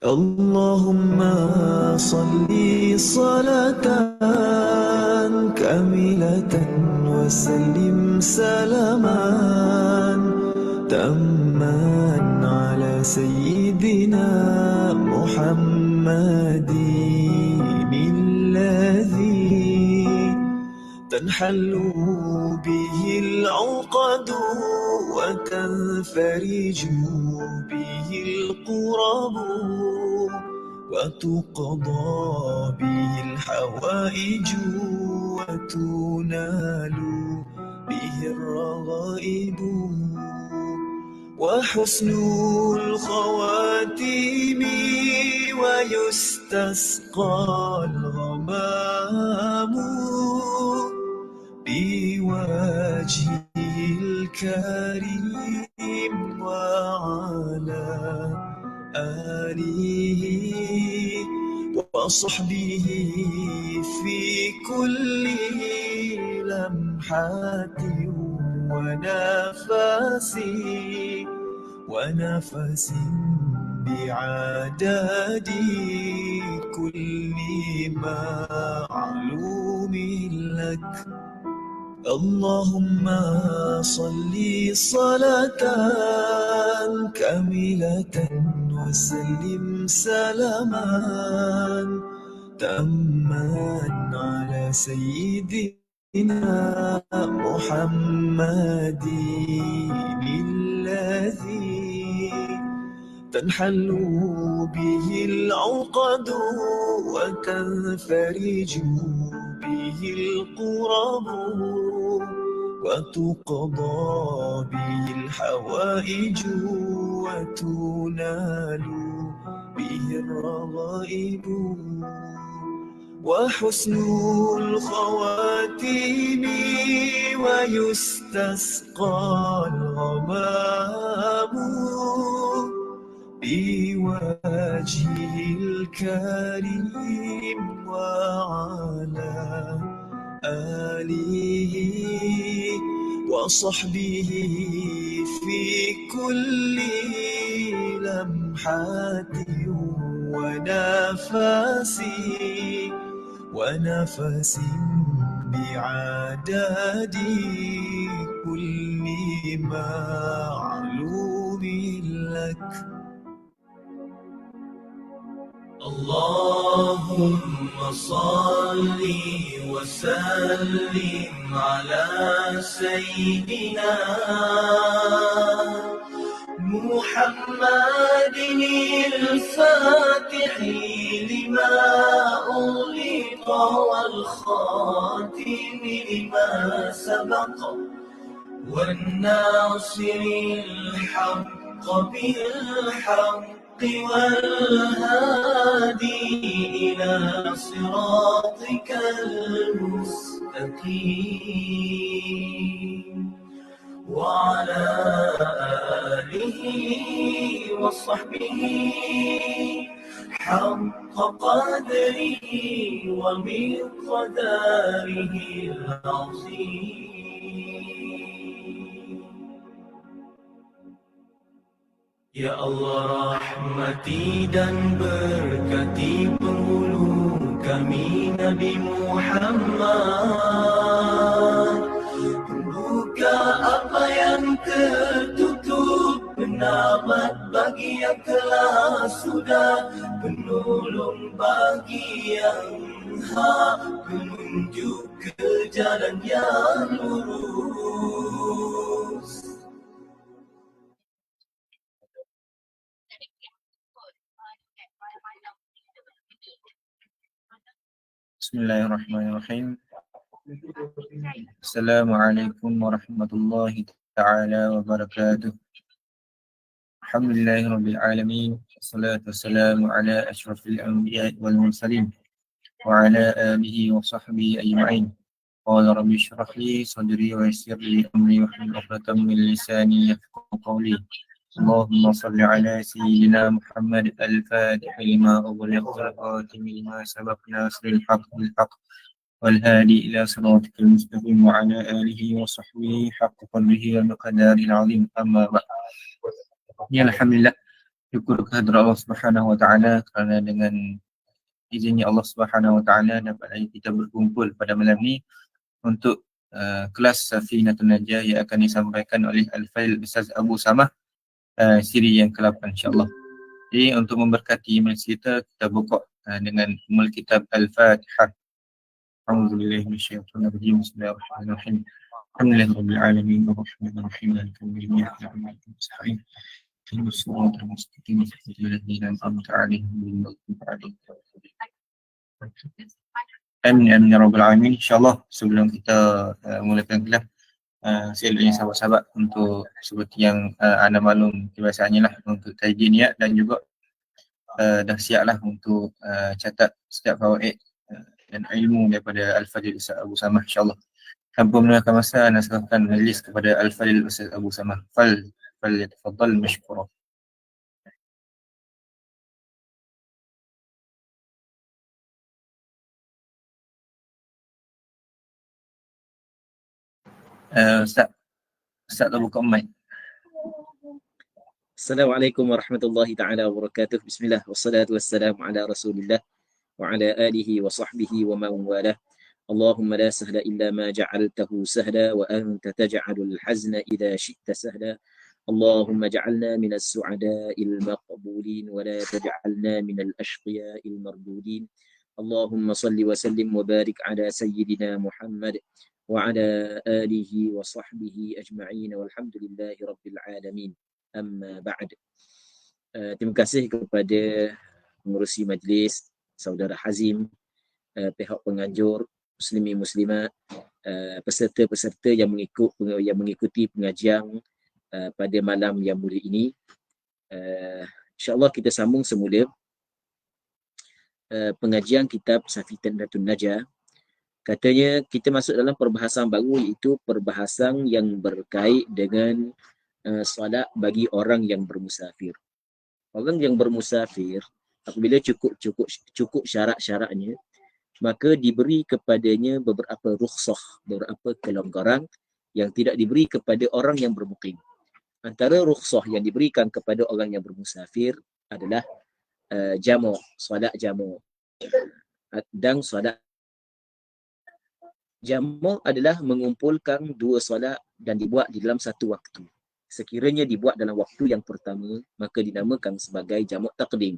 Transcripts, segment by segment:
اللهم صل صلاة كاملة وسلم سلاما تاما على سيدنا محمد الذي تنحل به العقد وتنفرج به القرب وتقضى به الحوائج وتنال به الرغائب وحسن الخواتيم ويستسقى الغمام بوجهه الكريم وعلى آله وصحبه في كل لمحة ونفس بعدد كل معلوم لك. اللهم صل صلاة كاملة وسلم سلاما تاما على سيدنا محمد الذي تنحل به العقد وتنفرج به القرب وتقضى به الحوائج وتنال به الرغائب وحسن الخواتيم ويستسقى الغمام بوجهه الكريم وعلى آله وصحبه في كل لمحة ونفس بعدد كل معلوم لك. اللهم صل وسلم على سيدنا محمد الفاتح لما أغلق والخاتم لما سبق والناصر الحق بالحق والهادي إلى صراطك المستقيم وعلى آله وصحبه حق قدره ومقداره العظيم. Ya Allah, rahmati dan berkati penghulu kami Nabi Muhammad. Buka apa yang tertutup, penamat bagi yang telah sudah, penolong bagi yang hak, penunjuk ke jalan yang lurus. Bismillahirrahmanirrahim. Assalamualaikum warahmatullahi ta'ala wabarakatuh. Alhamdulillahirabbil alamin. Wassalatu wassalamu ala asyrafil anbiya'i wal mursalin wa ala alihi wa sahbihi ajma'in. Qala rabbi shrah li sadri wa yassir li amri wahlul 'uqdatam min lisani yafqahu qawli. اللهم صل على سيدنا محمد الفاتح لما أغلق والخاتم لما سبق ناصر الحق بالحق والهادي إلى صراطك المستقيم وعلى آله وصحبه حق قدره ومقداره العظيم. أما بعد. Ya, alhamdulillah, Syukur kehadrat Allah Subhanahu Wa Taala kerana dengan izinnya Allah Subhanahu Wa Taala dapat lagi kita berkumpul pada malam ni untuk kelas Safinatun Najah yang akan disampaikan oleh Al-Fail Ustaz Abu Samah, siri yang ke-8 insya-Allah. Jadi untuk memberkati majlis kita buka dengan umul kitab Al-Fatihah. A'udzubillahi minasyaitonir rajim. Bismillahirrahmanirrahim. Alhamdulillahirabbil alamin arrahmanir rahim maliki yaumiddin iyyaka na'budu wa iyyaka nasta'in ihdinas siratal mustaqim siratal ladzina an'amta 'alaihim ghairil maghdubi 'alaihim waladdallin. Amin amin ya rabbal alamin. Insyaallah sebelum kita mulakan kelas, saya ingin sahabat-sahabat untuk seperti yang anda maklum kebiasaannya lah untuk tajdid niat dan juga dah siap lah untuk catat setiap fawaid dan ilmu daripada Al-Fadil Ustaz Abu Samah insyaAllah. Tanpa mengulangi masa, anda serahkan majlis kepada Al-Fadil Ustaz Abu Samah. Falyatafaddal mashkura. Ustaz dah buka mic. Assalamualaikum warahmatullahi ta'ala wabarakatuh. Bismillah wassalatu wassalamu ala rasulillah wa ala alihi wa sahbihi wa man walah. Allahumma la sahla illa ma ja'altahu sahla wa anta taj'alul hazna idha syi'ta sahla. Allahumma ja'alna minas su'ada'il maqbulin wa la taj'alna minal ashqiya'il mardudin. Allahumma salli wa sallim wa barik ala sayyidina Muhammad wa ala alihi wa sahbihi ajma'in walhamdulillahi rabbil alamin. Amma ba'd. Terima kasih kepada pengerusi majlis, saudara Hazim, pihak penganjur, muslimi muslimat, peserta-peserta yang mengikuti pengajian pada malam yang mulia ini. InsyaAllah kita sambung semula pengajian kitab Safinatun Najah. Katanya kita masuk dalam perbahasan baru, iaitu perbahasan yang berkait dengan solat bagi orang yang bermusafir. Orang yang bermusafir apabila cukup syarat-syaratnya, maka diberi kepadanya beberapa rukhsah, beberapa kelonggaran yang tidak diberi kepada orang yang bermukim. Antara rukhsah yang diberikan kepada orang yang bermusafir adalah jamu', solat jamu'. Dan solat jamu' adalah mengumpulkan dua solat dan dibuat di dalam satu waktu. Sekiranya dibuat dalam waktu yang pertama, maka dinamakan sebagai jamu' taqdim.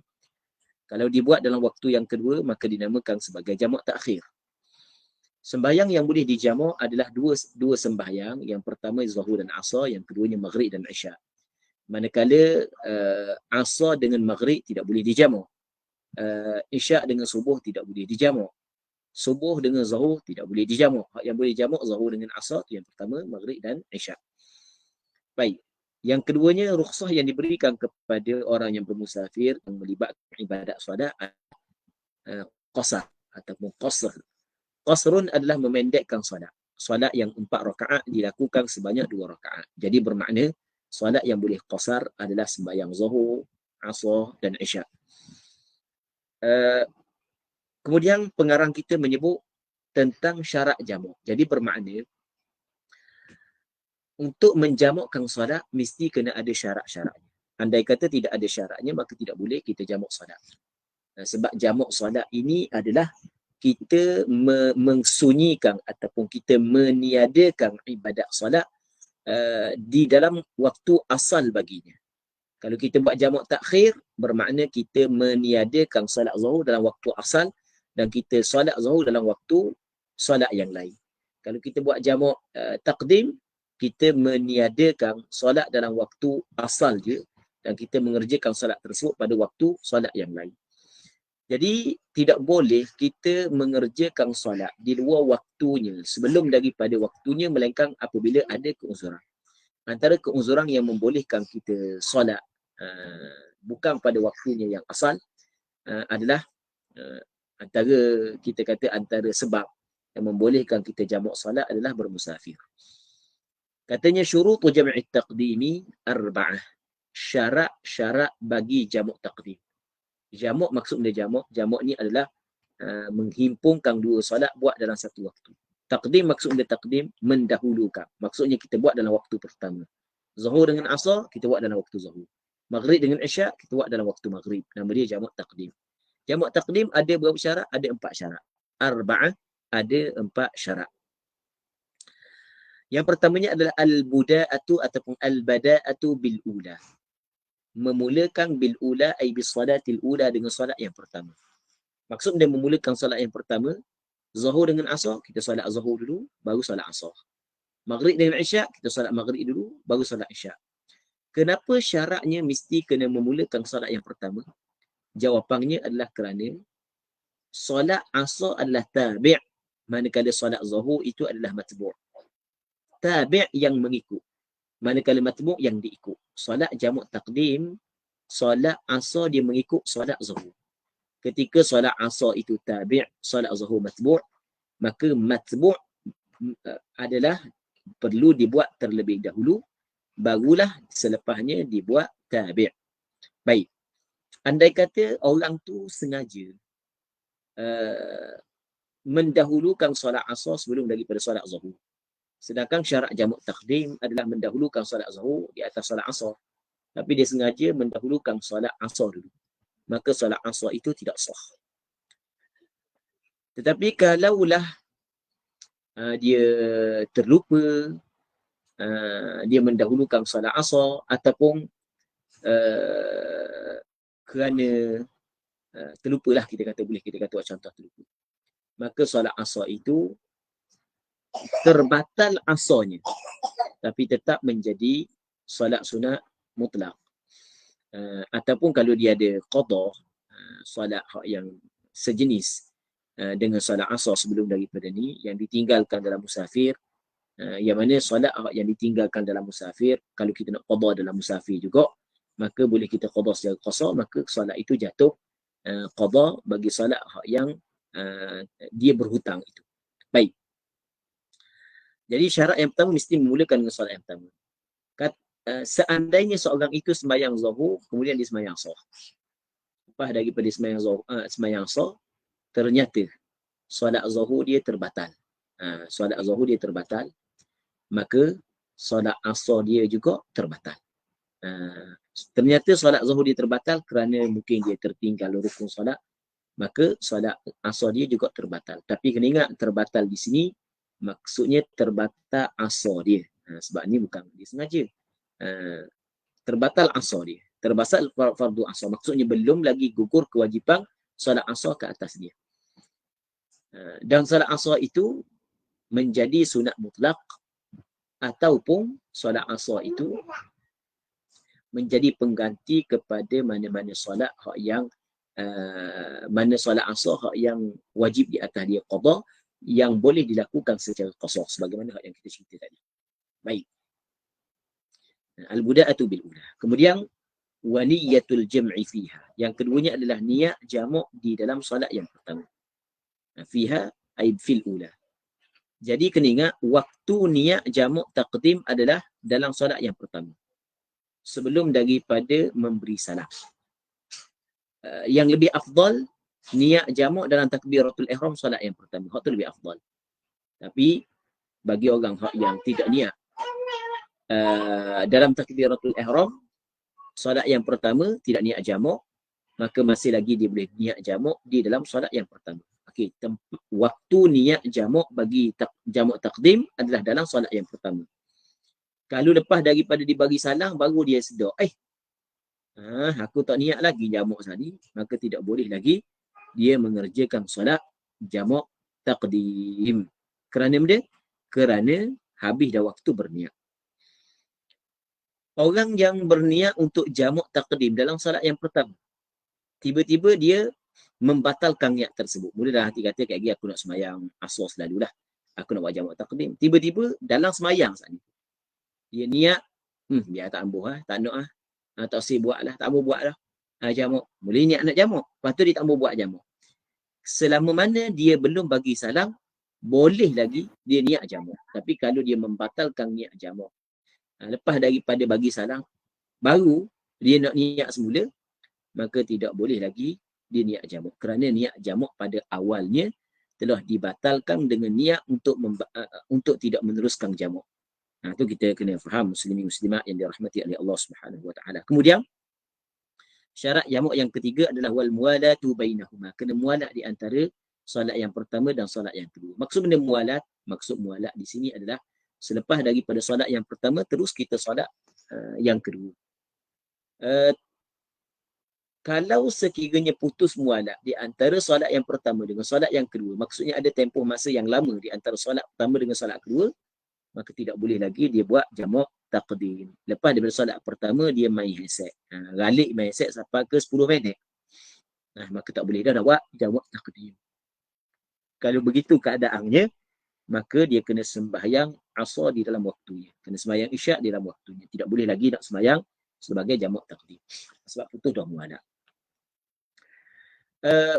Kalau dibuat dalam waktu yang kedua, maka dinamakan sebagai jamu' takhir. Sembahyang yang boleh dijamu' adalah dua sembahyang. Yang pertama zuhur dan asar, yang keduanya maghrib dan isya'. Manakala asar dengan maghrib tidak boleh dijamu'. Isya' dengan subuh tidak boleh dijamu'. Subuh dengan zuhur tidak boleh dijamu'. Yang boleh jamu' zuhur dengan asar, yang pertama maghrib dan isya'. Baik. Yang keduanya, rukhsah yang diberikan kepada orang yang bermusafir yang melibatkan ibadat solat qasar ataupun qasr. Qasrun adalah memendekkan solat. Solat yang 4 rakaat dilakukan sebanyak 2 rakaat. Jadi bermakna solat yang boleh qasar adalah sembahyang zuhur, asar dan isya'. Kemudian pengarang kita menyebut tentang syarat jamu'. Jadi bermakna untuk menjamukkan solat mesti kena ada syarat-syaratnya. Andai kata tidak ada syaratnya, maka tidak boleh kita jamuk solat. Sebab jamuk solat ini adalah kita mengsunyikan ataupun kita meniadakan ibadat solat di dalam waktu asal baginya. Kalau kita buat jamuk takhir, bermakna kita meniadakan solat zuhur dalam waktu asal dan kita solat zuhur dalam waktu solat yang lain. Kalau kita buat jamuk taqdim, kita meniadakan solat dalam waktu asal je dan kita mengerjakan solat tersebut pada waktu solat yang lain. Jadi tidak boleh kita mengerjakan solat di luar waktunya sebelum daripada waktunya, melainkan apabila ada keuzuran. Antara keuzuran yang membolehkan kita solat bukan pada waktunya yang asal adalah antara sebab yang membolehkan kita jamak solat adalah bermusafir. Katanya syurutu jam'i taqdimi arba'ah. Syarat-syarat bagi jamak taqdim. Jamak maksudnya jamak ni adalah menghimpunkan dua solat buat dalam satu waktu. Taqdim maksudnya taqdim mendahulukan. Maksudnya kita buat dalam waktu pertama. Zuhur dengan asar kita buat dalam waktu zuhur. Maghrib dengan Isyak kita buat dalam waktu maghrib. Nama dia jamak taqdim. Jamak taqdim ada berapa syarat? Ada 4 syarat. Arba'ah, ada 4 syarat. Yang pertamanya adalah al-buda'atu ataupun al-bada'atu bil-ula. Memulakan bil-ula ay bis-salatil ula dengan solat yang pertama. Maksud dia memulakan solat yang pertama, Zuhur dengan Asar, kita solat Zuhur dulu, baru solat Asar. Maghrib dengan Isyak, kita solat Maghrib dulu, baru solat Isyak. Kenapa syaratnya mesti kena memulakan solat yang pertama? Jawapannya adalah kerana solat Asar adalah tabi', manakala solat Zuhur itu adalah matbu'. Tabi' yang mengikut, manakala matbu' yang diikut. Solat jamak taqdim, solat Asar dia mengikut solat Zuhur. Ketika solat Asar itu tabi', solat Zuhur matbu', maka matbu' adalah perlu dibuat terlebih dahulu, barulah selepasnya dibuat tabi'. Baik. Andai kata orang tu sengaja mendahulukan solat Asar sebelum daripada solat Zuhur. Sedangkan syarat jamak taqdim adalah mendahulukan solat Zuhur di atas solat Asar. Tapi dia sengaja mendahulukan solat Asar dulu. Maka solat Asar itu tidak sah. Tetapi kalaulah dia terlupa, dia mendahulukan solat Asar ataupun kerana terlupalah, kita kata contoh terlupa. Maka solat Asar itu terbatal asarnya, tapi tetap menjadi solat sunat mutlak. Ataupun kalau dia ada qada, solat yang sejenis dengan solat Asar sebelum daripada ni, yang ditinggalkan dalam musafir, yang mana solat yang ditinggalkan dalam musafir, kalau kita nak qada dalam musafir juga, maka boleh kita qada secara qasar, maka solat itu jatuh qada bagi solat yang dia berhutang itu. Baik. Jadi syarat yang pertama mesti memulakan dengan solat yang pertama. Seandainya seorang itu sembahyang Zuhur, kemudian dia sembahyang Asar. Lepas daripada sembahyang Asar, ternyata solat Zuhur dia terbatal. Solat Zuhur dia terbatal, maka solat Asar dia juga terbatal. Ternyata solat Zuhur dia terbatal kerana mungkin dia tertinggal rukun solat, maka solat Asar dia juga terbatal. Tapi kena ingat, terbatal di sini maksudnya terbatal Asar dia. Sebab ni bukan dia sengaja. Terbatal Asar dia. Terbatal fardu Asar. Maksudnya belum lagi gugur kewajipan solat Asar ke atas dia. Dan solat Asar itu menjadi sunat mutlak, ataupun solat Asar itu menjadi pengganti kepada mana-mana solat yang mana solat Asar yang wajib di atas dia qada, yang boleh dilakukan secara qasar sebagaimana yang kita cerita tadi. Baik. Al-buda'atu bil ula. Kemudian waniyatul jam'i fiha. Yang keduanya adalah niat jamak di dalam solat yang pertama. Fiha ay fil ula. Jadi kena ingat, waktu niat jamak taqdim adalah dalam solat yang pertama, sebelum daripada memberi salam. Yang lebih afdal niat jamak dalam takbiratul ihram solat yang pertama. Hak tu lebih afdal. Tapi bagi orang yang tidak niat dalam takbiratul ihram solat yang pertama, tidak niat jamak, maka masih lagi dia boleh niat jamak di dalam solat yang pertama. Okey, waktu niat jamak bagi jamak taqdim adalah dalam solat yang pertama. Kalau lepas daripada dibagi salam baru dia sedar, aku tak niat lagi jamak tadi, maka tidak boleh lagi dia mengerjakan solat jamak taqdim. Kerana benda? Kerana habis dah waktu berniat. Orang yang berniat untuk jamak taqdim dalam solat yang pertama, tiba-tiba dia membatalkan niat tersebut. Mula dalam hati kata, kayak aku nak semayang Asar selalulah, aku nak buat jamak taqdim. Tiba-tiba dalam semayang saat ni, dia niat, biar tak ambuh tak nak tak usah buat lah, tak ambuh buat lah jamak. Boleh niat nak jamak, lepas tu dia tak ambuh buat jamak. Selama mana dia belum bagi salam, boleh lagi dia niat jamak. Tapi kalau dia membatalkan niat jamak lepas daripada bagi salam, baru dia nak niat semula, maka tidak boleh lagi dia niat jamak. Kerana niat jamak pada awalnya telah dibatalkan dengan niat untuk tidak meneruskan jamak. Itu kita kena faham, muslimin muslimat yang dirahmati oleh Allah Subhanahu Wa Taala. Kemudian Syarat jamak yang ketiga adalah wal muwalatu bainahuma. Kena mualat di antara solat yang pertama dan solat yang kedua. Maksud benda mualat, maksud mualat di sini adalah selepas daripada solat yang pertama terus kita solat yang kedua. Kalau sekiranya putus mualat di antara solat yang pertama dengan solat yang kedua, maksudnya ada tempoh masa yang lama di antara solat pertama dengan solat kedua, maka tidak boleh lagi dia buat jamak taqdim. Lepas daripada solat pertama, dia main handset. Galik main handset sampai ke 10 minit. Maka tak boleh dah buat jamak taqdim. Kalau begitu keadaannya, maka dia kena sembahyang asar di dalam waktunya. Kena sembahyang isyak di dalam waktunya. Tidak boleh lagi nak sembahyang sebagai jamak taqdim. Sebab putus dah mualat.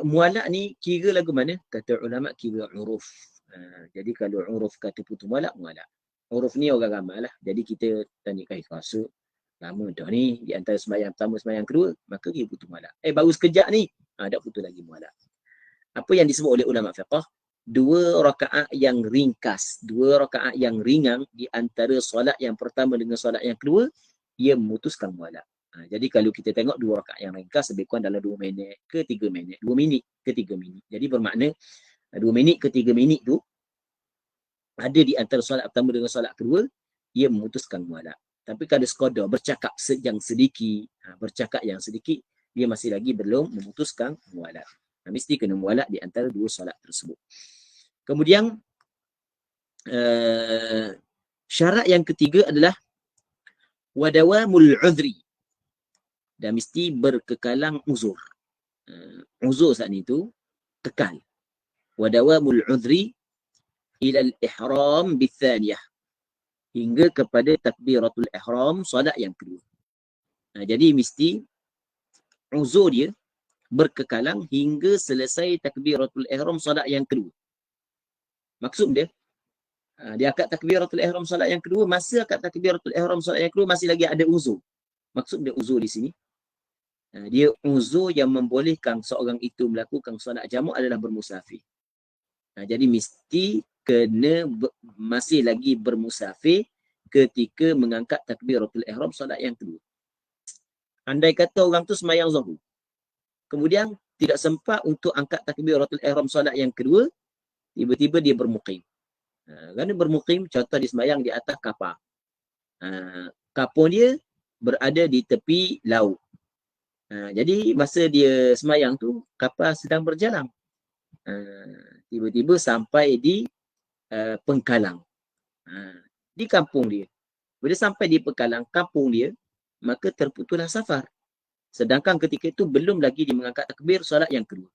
Mualat ni kira lagu mana? Kata ulama kira uruf. Jadi kalau uruf kata putus mualat, mualat. Uruf ni orang ramai lah. Jadi kita tanya rasa lama dah ni di antara sembahyang pertama sembahyang kedua, maka dia putus mualat. Baru sekejap ni, dah putus lagi mualat. Apa yang disebut oleh ulama fiqh? 2 rakaat yang ringkas, 2 rakaat yang ringan di antara solat yang pertama dengan solat yang kedua, ia memutuskan mualat. Jadi kalau kita tengok 2 rakaat yang ringkas lebih kurang dalam 2 minit ke 3 minit. 2 minit ke 3 minit. Jadi bermakna 2 minit ke 3 minit tu ada di antara solat pertama dengan solat kedua, ia memutuskan mualat. Tapi kalau sekadar bercakap yang sedikit, dia masih lagi belum memutuskan mualat. Mesti kena mualat di antara 2 solat tersebut. Kemudian syarat yang ketiga adalah wadawamul udhri. Dan mesti berkekalang uzur. Uzur saat itu kekal. Wadawamul udhri ilal ihram bithaniyah. Hingga kepada takbiratul ihram solat yang kedua. Jadi mesti uzur dia berkekalang hingga selesai takbiratul ihram solat yang kedua. Maksud dia, dia akad takbiratul ihram solat yang kedua, masa akad takbiratul ihram solat yang kedua masih lagi ada uzur. Maksud dia uzur di sini, dia uzur yang membolehkan seorang itu melakukan solat jamak adalah bermusafir. Jadi mesti kena masih lagi bermusafir ketika mengangkat takbiratul ihram solat yang kedua. Andai kata orang tu sembahyang zuhur, kemudian tidak sempat untuk angkat takbiratul ihram solat yang kedua, tiba-tiba dia bermukim. Kerana bermukim, contoh dia sembahyang di atas kapal. Kapal dia berada di tepi laut. Jadi masa dia sembahyang tu, kapal sedang berjalan. Tiba-tiba sampai di Pengkalang. Di kampung dia. Bila sampai di Pengkalang, kampung dia, maka terputuslah safar. Sedangkan ketika itu belum lagi dia mengangkat takbir solat yang kedua.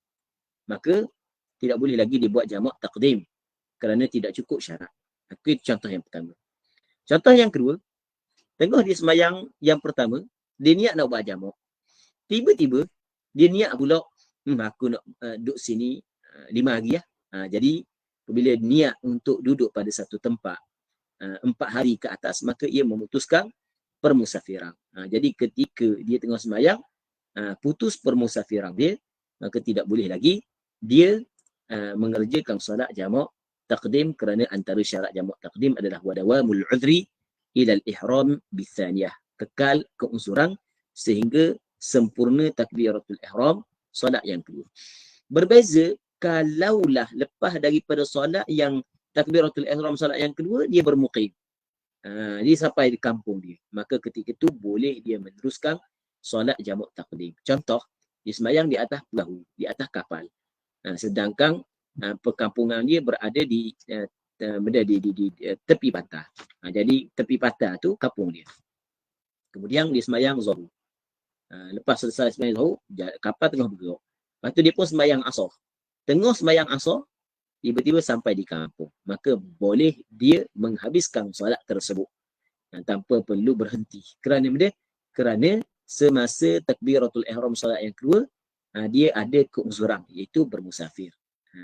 Maka tidak boleh lagi dibuat jamak taqdim kerana tidak cukup syarat. Itu contoh yang pertama. Contoh yang kedua, tengok dia sembahyang yang pertama, dia niat nak buat jamak. Tiba-tiba dia niat pula, aku nak duduk sini 5 hari . Jadi bila niat untuk duduk pada satu tempat 4 hari ke atas, maka ia memutuskan permusafiran. Jadi ketika dia tengah sembahyang, putus permusafiran dia, maka tidak boleh lagi dia mengerjakan solat jamak taqdim kerana antara syarat jamak taqdim adalah wadawamul udhri ilal ihram bithaniyah. Kekal keuzuran sehingga sempurna takbiratul ihram solat yang kedua. Berbeza kalaulah lepas daripada solat yang takbiratul ihram solat yang kedua, dia bermukim. Dia sampai di kampung dia. Maka ketika itu boleh dia meneruskan solat jamak taqdim. Contoh, dia sembahyang di atas perahu, di atas kapal. Sedangkan perkampungan dia berada di tepi pantai. Jadi tepi pantai tu kampung dia. Kemudian dia sembahyang zuhur. Lepas selesai sembahyang zuhur, kapal tengah bergerak. Lepas tu dia pun sembahyang asar. Tengah sembahyang asar, tiba-tiba sampai di kampung. Maka boleh dia menghabiskan solat tersebut tanpa perlu berhenti. Kerana benda? Kerana semasa takbiratul ihram solat yang kedua, dia ada keuzuran, iaitu bermusafir.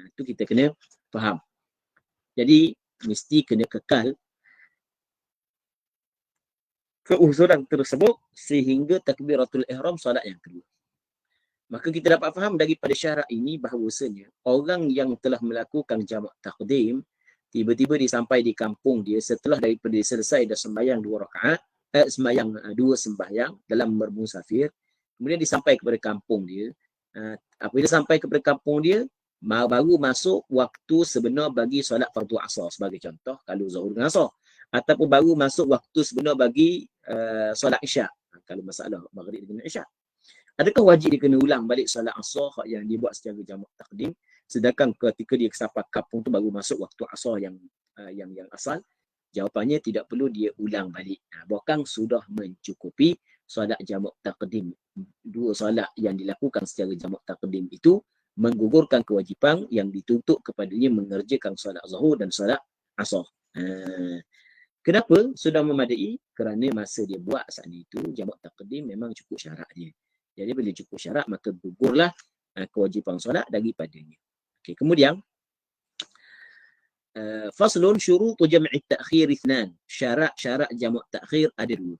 Itu kita kena faham. Jadi mesti kena kekal keuzuran tersebut sehingga takbiratul ihram solat yang kedua. Maka kita dapat faham daripada syarat ini bahawasanya orang yang telah melakukan jamak taqdim, tiba-tiba dia sampai di kampung dia setelah daripada selesai dah sembahyang 2 rakaat, sembahyang 2 sembahyang dalam bermusafir, Kemudian dia sampai kepada kampung dia. Apabila sampai kepada kampung dia, baru masuk waktu sebenar bagi solat fardu asar sebagai contoh kalau zuhur dengan asar, ataupun baru masuk waktu sebenar bagi solat isyak kalau masalah maghrib dengan isyak. Adakah wajib dia kena ulang balik solat asar yang dibuat secara jamak takdim, sedangkan ketika dia sampai kampung tu baru masuk waktu asar yang asal? Jawapannya tidak perlu dia ulang balik. Bahkan sudah mencukupi solat jamak takdim. Dua solat yang dilakukan secara jamak takdim itu menggugurkan kewajipan yang dituntut kepadanya mengerjakan solat zuhur dan solat asar. Kenapa? Sudah memadai kerana masa dia buat saat itu jamak takdim memang cukup syarat dia. Jadi bila cukup syarat maka gugurlah kewajipan solat daripadanya. Okey, kemudian faslun syurutu jam'i ta'khir ithnan. Syarat jamak takhir ada dua.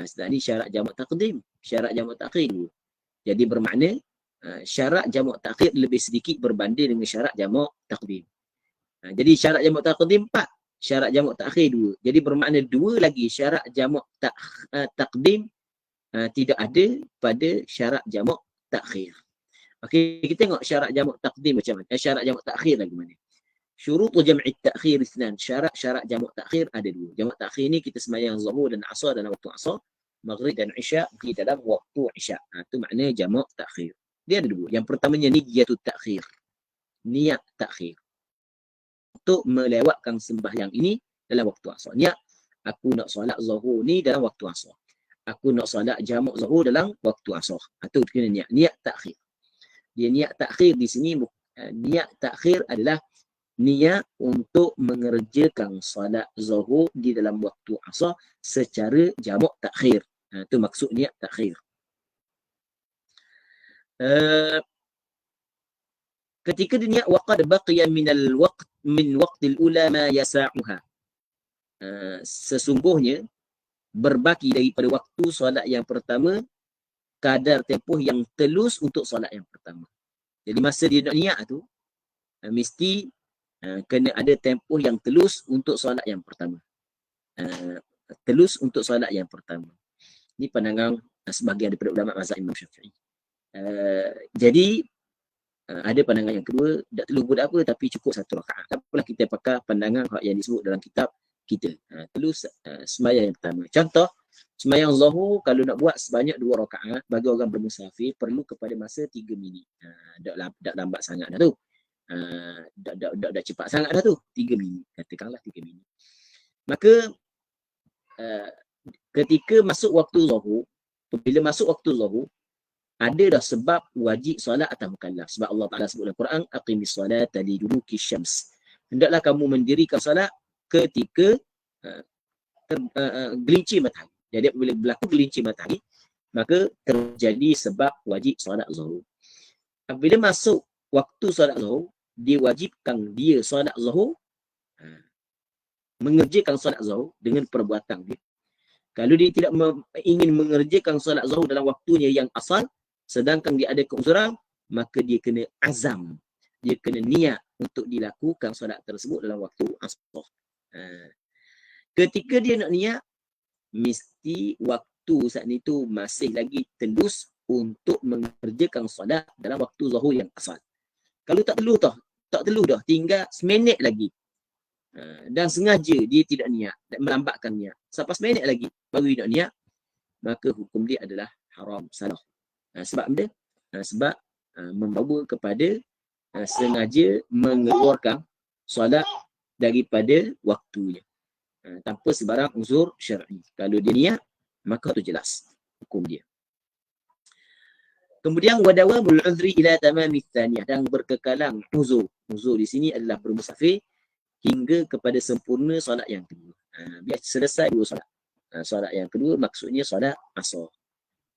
Setelah ni syarat jamak takdim, syarat jamak takhir dua. Jadi bermakna syarat jamak takhir lebih sedikit berbanding dengan syarat jamak takdim. Jadi syarat jamak takdim 4, syarat jamak takhir 2. Jadi bermakna 2 lagi syarat jamak takdim tidak ada pada syarat jamak takhir. Okey, kita tengok syarat jamak takdim macam mana. Syarat jamak takhir lagi mana? Syurut jam'i takhir ithnan. Syarat jamak takhir ada 2. Jamak takhir ni kita sembahyang zuhur dan asar dalam waktu asar, maghrib dan isyak di dalam waktu isyak. Itu makna jamak takhir. Dia ada 2. Yang pertamanya niyatut takhir. Niat takhir. Untuk melewatkan sembahyang ini dalam waktu asar. Niat, aku nak solat zuhur ni dalam waktu asar. Aku nak solat jamak zuhur dalam waktu asar. Itu kena niat. Niat takhir. Dia niat takhir di sini, niat takhir adalah niat untuk mengerjakan solat zuhur di dalam waktu asar secara jamak takhir. Itu maksud niat takhir. Ketika dia niat waqad baqiya min waqtil ula ma yasa'uha. Sesungguhnya berbaki daripada waktu solat yang pertama kadar tempoh yang telus untuk solat yang pertama. Jadi masa dia nak niat tu mesti kena ada tempoh yang telus untuk solat yang pertama. Telus untuk solat yang pertama. Ini pandangan sebahagian daripada ulama mazhab Imam Syafi'i. Jadi ada pandangan yang kedua, tak telus pun apa tapi cukup 1 rakaat. Tak apalah kita pakai pandangan yang disebut dalam kitab kita. Telus sembahyang yang pertama. Contoh, sembahyang zuhur kalau nak buat sebanyak 2 rakaat bagi orang bermusafir perlu kepada masa 3 minit. Tak lambat sangat dah tu. Dah cepat sangat dah tu. 3 minit. Katakanlah 3 minit. Maka ketika masuk waktu zuhur, bila masuk waktu zuhur, ada dah sebab wajib solat atas mukallaf. Sebab Allah Ta'ala sebut dalam Quran, aqimis salata liduluki syams. Hendaklah kamu mendirikan solat ketika gelincir matahari. Jadi apabila berlaku gelincir matahari, maka terjadi sebab wajib solat zuhur. Apabila masuk waktu solat zuhur, diwajibkan dia solat zuhur, mengerjakan solat zuhur dengan perbuatan dia. Kalau dia tidak ingin mengerjakan solat zuhur dalam waktunya yang asal, sedangkan dia ada keuzuran, maka dia kena azam. Dia kena niat untuk dilakukan solat tersebut dalam waktu asar. Ketika dia nak niat, mesti waktu saat itu masih lagi telus untuk mengerjakan solat dalam waktu zuhur yang asal. Kalau tak telus dah, tinggal seminit lagi. Dan sengaja dia tidak niat, melambatkan niat. Sampai seminit lagi baru dia nak niat, maka hukum dia adalah haram, salah. Sebab apa? Sebab membawa kepada sengaja mengeluarkan solat daripada waktunya tanpa sebarang uzur syar'i. Kalau dia niat, maka itu jelas hukum dia. Kemudian wadawamul uzri ila tamami tsaniyah, dan berkekalan uzur. Uzur di sini adalah bermusafir hingga kepada sempurna solat yang kedua. Biar selesai 2 solat. Solat yang kedua maksudnya solat asar.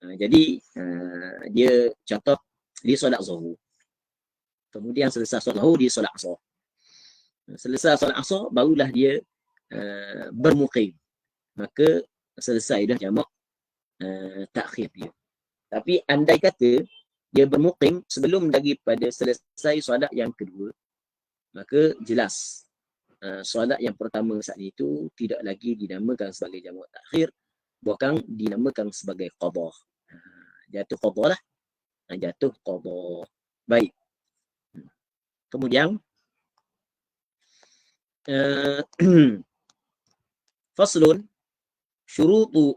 Jadi dia contoh dia solat zuhur. Kemudian selesai solat zuhur dia solat asar. Selesai solat asar barulah dia bermuqim. Maka selesai dah jamak takhir dia. Tapi andai kata dia bermuqim sebelum daripada selesai solat yang kedua, maka jelas solat yang pertama saat itu tidak lagi dinamakan sebagai jamak takhir, bahkan dinamakan sebagai qadha. Jatuh qada lah. Jatuh qada. Baik. Kemudian faslun syurutul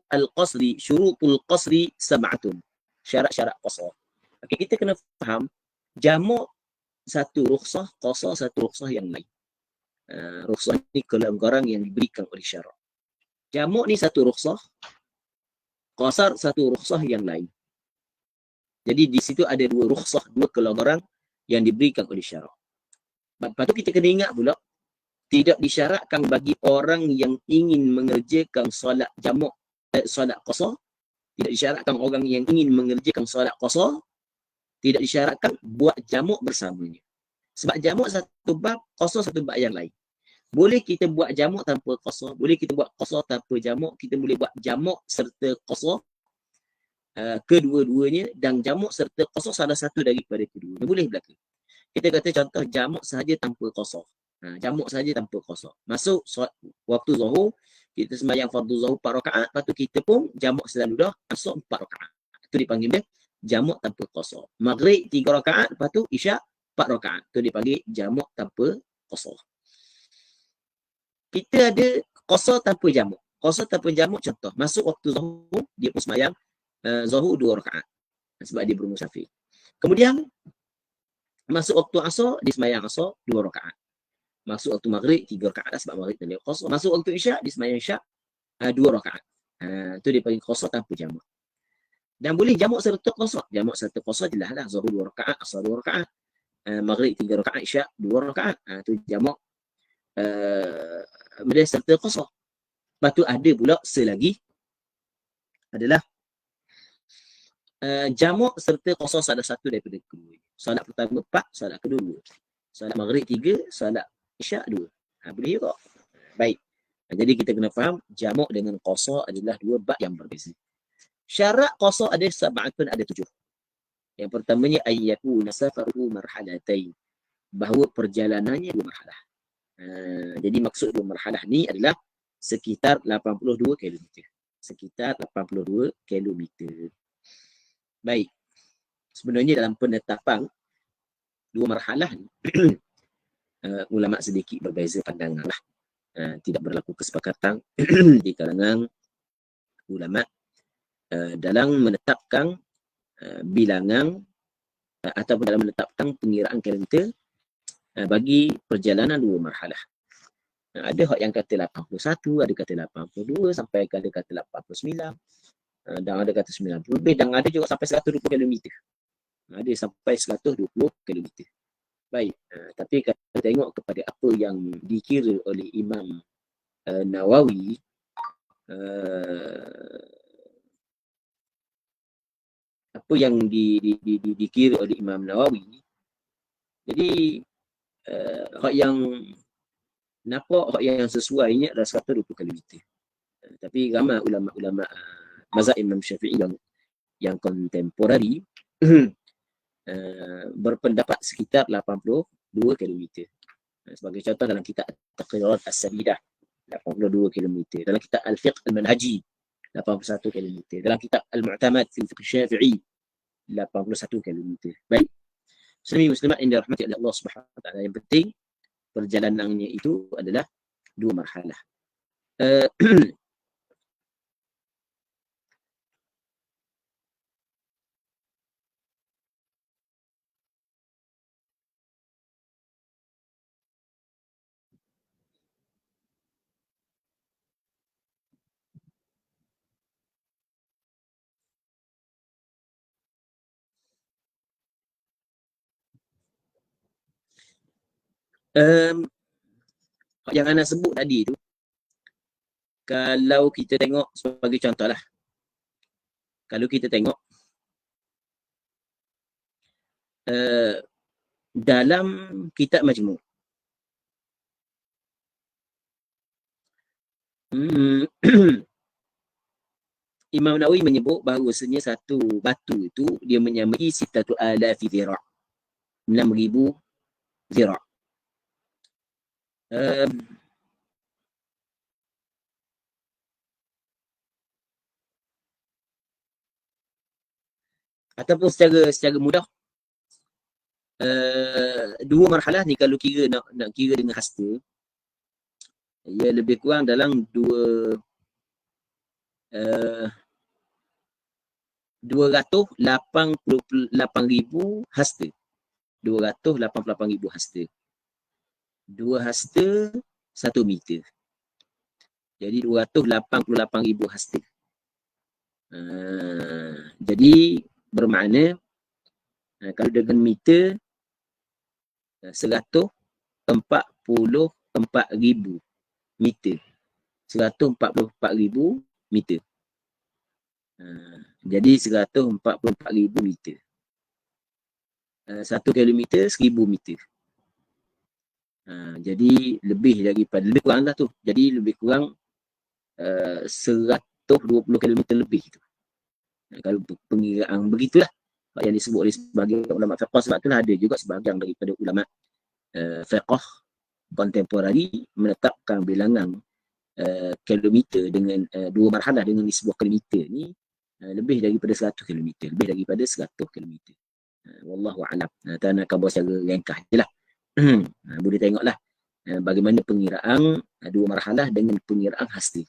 qasri sab'atun. Syarat-syarat qasar. Okey, kita kena faham jamak satu rukhsah, qasar satu rukhsah yang lain. Rukhsah ni kelonggaran yang diberikan oleh syarak. Jamak ni satu rukhsah, qasar satu rukhsah yang lain. Jadi di situ ada dua rukhsah, dua kelonggaran yang diberikan oleh syarak. Lepas tu kita kena ingat pula, tidak disyaratkan bagi orang yang ingin mengerjakan solat jamak, solat qasar, tidak disyaratkan orang yang ingin mengerjakan solat qasar, tidak disyaratkan buat jamak bersamanya. Sebab jamak satu bab, qasar satu bab yang lain. Boleh kita buat jamak tanpa qasar, boleh kita buat qasar tanpa jamak, kita boleh buat jamak serta qasar, kedua-duanya, dan jamak serta qasar salah satu daripada kedua. Boleh berlaku. Kita kata contoh jamak sahaja tanpa qasar. Jamak sahaja tanpa qasar. Masuk waktu zuhur, kita sembahyang fardu zuhur 4 rakaat, lepas tu kita pun jamak selalu dah masuk 4 rakaat. Itu dipanggil dia jamak tanpa qasar. Maghrib 3 rakaat, lepas tu isyak 4 rakaat. Itu dipanggil jamak tanpa qasar. Kita ada qasar tanpa jamak. Qasar tanpa jamak contoh, masuk waktu zuhur, dia pun sembahyang zuhur 2 rakaat. Sebab dia bermusafir. Kemudian masuk waktu asar, dia sembahyang asar 2 rakaat. Masuk waktu maghrib 3 rakaat sebab maghrib dia qasar. Masuk waktu isyak, dia sembahyang isyak 2 rakaat. Itu dia panggil qasar tanpa jamak. Dan boleh jamak serta qasar. Jamak serta qasar jelaslah zuhur 2 rakaat, asar 2 rakaat, maghrib 3 rakaat, isyak 2 rakaat. Itu jamak boleh serta qasar. Lepas tu ada pula selagi adalah jamak serta qasar salah satu daripada kedua. Solat pertama 4, solat kedua 2. Solat maghrib 3, solat isyak 2. Boleh juga. Baik. Jadi kita kena faham jamak dengan qasar adalah dua bab yang berbeza. Syarat qasar ada sab'atun, ada 7. Yang pertamanya ayyakuna safaruhu marhalatain. Bahawa perjalanannya 2 marhalah. Jadi maksud 2 marhalah ni adalah sekitar 82 km. Sekitar 82 km. Baik. Sebenarnya dalam penetapan 2 marhalah ni ulama sedikit berbeza pandangan lah. Tidak berlaku kesepakatan di kalangan ulama dalam menetapkan bilangan ataupun dalam menetapkan pengiraan kilometer bagi perjalanan 2 marhalah. Ada hak yang kata 81, ada kata 82, sampai ada kata 89, dan ada kata 90 lebih, dan ada juga sampai 120 km. Ada sampai 120 km. Baik, tapi kita tengok kepada apa yang dikira oleh Imam Nawawi, apa yang dikira oleh Imam Nawawi. Jadi hak yang nampak, hak yang sesuainya adalah 120 km. Tapi ramai ulama-ulama mazhab Imam Syafi'i yang kontemporari berpendapat sekitar 82 km. Sebagai contoh dalam kitab Taqrirat As-Sabidah 82 km. Dalam kitab Al-Fiqh Al-Manhaji 81 km. Dalam kitab Al-Mu'tamad fil Fiqh Syafi'i 81 km. Baik. Muslimat yang dirahmati oleh Allah Subhanahu wa taala, yang penting perjalanannya itu adalah 2 marhalah. Yang Ana sebut tadi tu, kalau kita tengok sebagai contoh lah, kalau kita tengok dalam kitab Majmu', Imam Nawawi menyebut bahawasanya satu batu itu dia menyamai 6,000 zira', 6,000 zira'. Ataupun secara mudah, dua marhalah ni kalau kira nak kira dengan hasta, ia lebih kurang dalam 288,000 hasta. 288,000 hasta. 2 hasta 1 meter. Jadi 288,000 hasta. Jadi bermakna kalau dengan meter 144,000 meter. 144,000 meter. Jadi 144,000 meter. 1 kilometer 1,000 meter. Jadi lebih kurang lah tu. Jadi lebih kurang 120 kilometer lebih tu. Kalau pengiraan begitulah yang disebut oleh sebagian ulama fiqh. Sebab itulah ada juga sebahagian daripada ulama fiqh kontemporari menetapkan bilangan kilometer dengan dua marhalah dengan sebuah kilometer ni lebih daripada 100 kilometer, lebih daripada 100 kilometer. Wallahu a'lam. Tak nak khabar secara ringkas je lah. Boleh tengoklah bagaimana pengiraan dua marhalah dengan pengiraan hasta.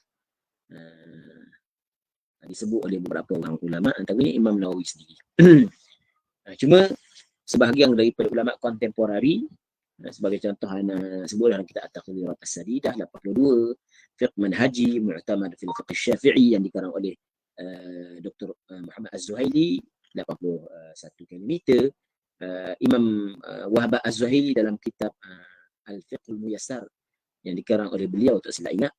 Disebut oleh beberapa orang ulama, antaranya Imam Nawawi sendiri. Cuma sebahagian daripada ulama kontemporari, sebagai contoh ana sebut dalam kitab At-Taqrirat As-Sadidah 82, Fiqh Manhaji Mu'tamad fil Fiqh Syafi'i yang dikarang oleh Dr. Muhammad Az-Zuhaili 81 km. Imam Wahbah Az-Zuhaili dalam kitab Al-Fiqh Al-Muyassar yang dikarang oleh beliau, tak silap ingat,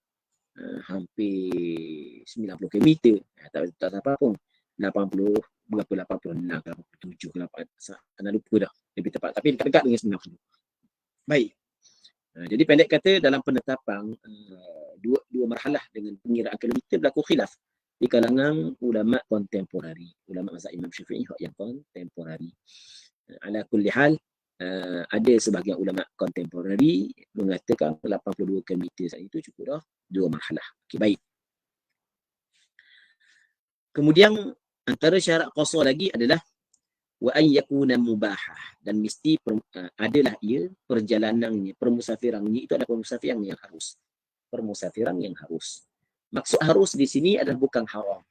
hampir 90 km. Tak apa pun. 80 berapa, 86 ke 87 ke 8, ana lupa dah lebih tepat, tapi dekat-dekat dengan 90. Baik. Jadi pendek kata, dalam penetapan dua marhalah dengan pengiraan kilometer berlaku khilaf di kalangan ulama kontemporari, ulama mazhab Imam Syafi'i yang kontemporari. Ala kulli hal, ada sebahagian ulama kontemporari mengatakan 82 km saat itu cukup dah dua marhalah. Okey, baik. Kemudian antara syarat qasar lagi adalah wa an yakuna mubahah, dan mesti adalah ia perjalanannya, permusafirannya itu adalah permusafiran yang harus. Permusafiran yang harus. Maksud harus di sini adalah bukan haram.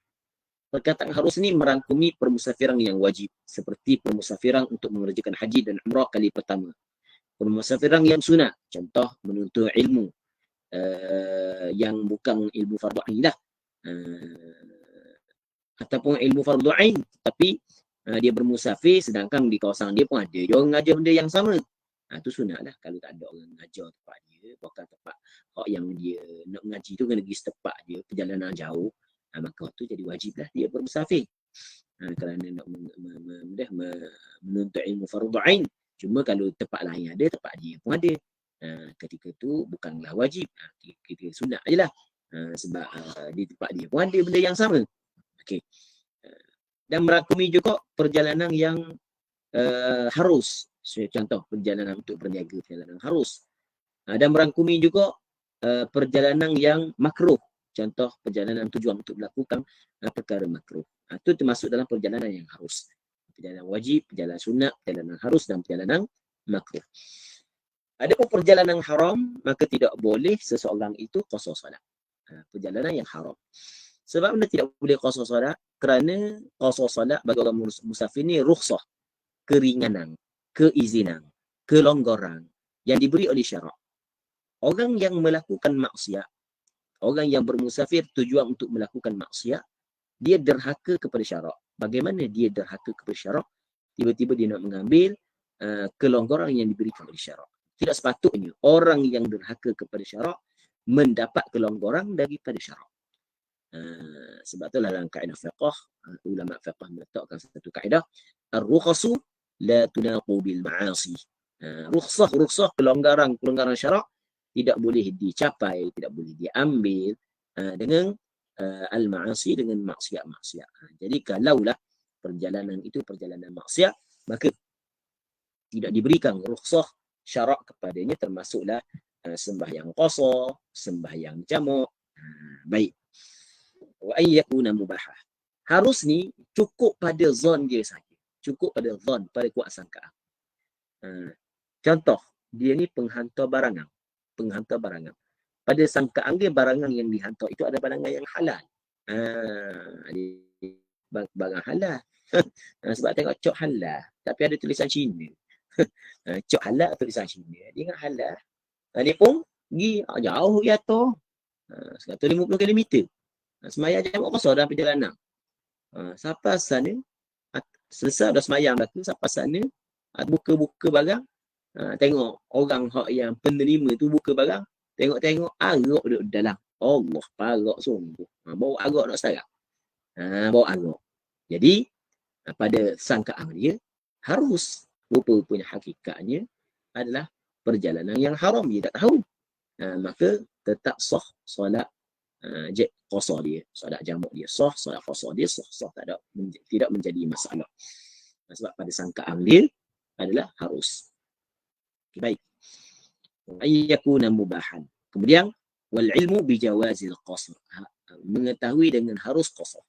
Perkataan harus ini merangkumi permusafiran yang wajib, seperti permusafiran untuk mengerjakan haji dan umrah kali pertama. Permusafiran yang sunat, contoh menuntut ilmu yang bukan ilmu fardu ain lah, ataupun ilmu fardu ain tapi dia bermusafir sedangkan di kawasan dia pun ada dia orang mengajar benda yang sama. Itu sunat lah. Kalau tak ada orang mengajar tempat dia, bukan tempat yang dia nak mengaji tu kena pergi setempat dia, perjalanan jauh, maka tu jadi wajib lah dia bermusafir kerana nak menuntut ilmu fardu ain. Cuma kalau tempat lain ada, tempat dia pun ada, ketika tu bukanlah wajib, kita sunat je lah, sebab di tempat dia pun ada benda yang sama. Okey. Dan merangkumi juga perjalanan yang harus. Contoh perjalanan untuk berniaga, perjalanan harus. Dan merangkumi juga perjalanan yang makruh. Contoh perjalanan tujuan untuk melakukan perkara makruh. Itu termasuk dalam perjalanan yang harus. Perjalanan wajib, perjalanan sunat, perjalanan harus dan perjalanan makruh. Adapun perjalanan haram, maka tidak boleh seseorang itu qasar solat. Perjalanan yang haram. Sebab mana tidak boleh qasar solat? Kerana qasar solat bagi orang musafir ni rukhsah, keringanan, keizinan, kelonggaran yang diberi oleh syarak. Orang yang melakukan maksiat, orang yang bermusafir tujuan untuk melakukan maksiat, dia derhaka kepada syarak. Bagaimana dia derhaka kepada syarak? Tiba-tiba dia nak mengambil kelonggaran yang diberikan oleh syarak. Tidak sepatutnya orang yang derhaka kepada syarak mendapat kelonggaran daripada syarak. Sebab itulah dalam kaedah fiqh, ulama fiqh meletakkan satu kaedah, ar-rukhasu la tunaqu bil ma'asi. Rukhsah, kelonggaran syarak tidak boleh dicapai, tidak boleh diambil dengan al-ma'asi, dengan maksiat-maksiat. Jadi kalaulah perjalanan itu perjalanan maksiat, maka tidak diberikan rukhsah syarak kepadanya, termasuklah sembahyang qasar, sembahyang jamak. Baik. Wa an yakuna mubahah. Harus ni cukup pada zon dia saja. cukup pada zon, pada kuat sangkaan. Contoh, dia ni penghantar barangan. Pada sangkaan dia barangan yang dihantar itu ada barangan yang halal. Barang halal. Sebab tengok cok halal, tapi ada tulisan Cina. Cok halal tulisan Cina. Dia ingat halal. Dia pun pergi jauh pergi atas. 150 km. Semayang jamak kosong dalam perjalanan. Sampai sana, selesai dah semayang dah tu, sampai sana, buka-buka barang. Tengok orang yang penerima tu buka barang. Tengok arak duduk dalam. Allah, parak sungguh. Bawa arak nak sekarang. Bawa arak. Jadi, pada sangkaan dia, harus rupa-rupanya hakikatnya adalah perjalanan yang haram. Dia tak tahu. Maka tetap sah solat qasar dia. Solat jamak dia sah, solat qasar dia sah. Tidak menjadi masalah. Sebab pada sangkaan dia adalah harus. Okay, baik. Ayyakuna mubahan. Kemudian, wal ilmu bijawazil qasr. Mengetahui dengan harus qasar.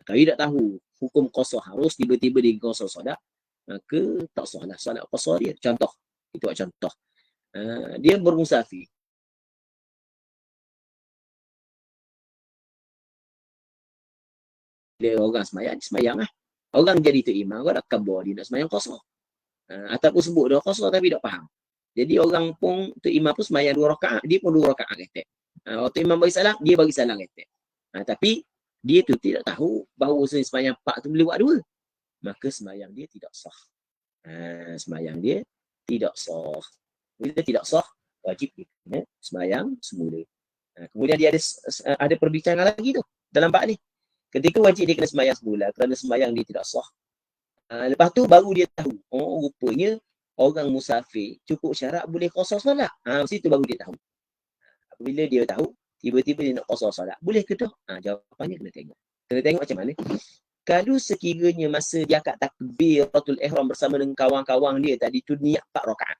Kalau tidak tahu hukum qasar harus, tiba-tiba dia qasar solat, maka tak sah lah solat qasar dia. Contoh. Itu contoh. Dia bermusafir. Dia orang semayang lah. Orang jadi tu imam, orang nak kabar dia nak semayang qasar. Ataupun sebut dah qasar tapi tak faham. Jadi orang pun tu imam pun semayang 2 rakaat, dia pun 2 rakaat retek. Waktu imam bagi salam, dia bagi salam retek. Tapi dia tu tidak tahu bahawa semayang 4 tu boleh buat 2. Maka semayang dia tidak sah. Semayang dia tidak sah. Bila tidak sah, wajib dia kena semayang semula. Kemudian dia ada perbincangan lagi tu dalam bab ni. Ketika wajib dia kena semayang semula kerana semayang dia tidak sah. Lepas tu baru dia tahu, rupanya orang musafir cukup syarat boleh qasar solat. Situ baru dia tahu. Apabila dia tahu, tiba-tiba dia nak qasar solat, boleh ke tak? Jawapannya kena tengok. Kena tengok macam mana. Kalau sekiranya masa dia akad takbiratul ihram bersama dengan kawan-kawan dia tadi tu niat 4 rakaat.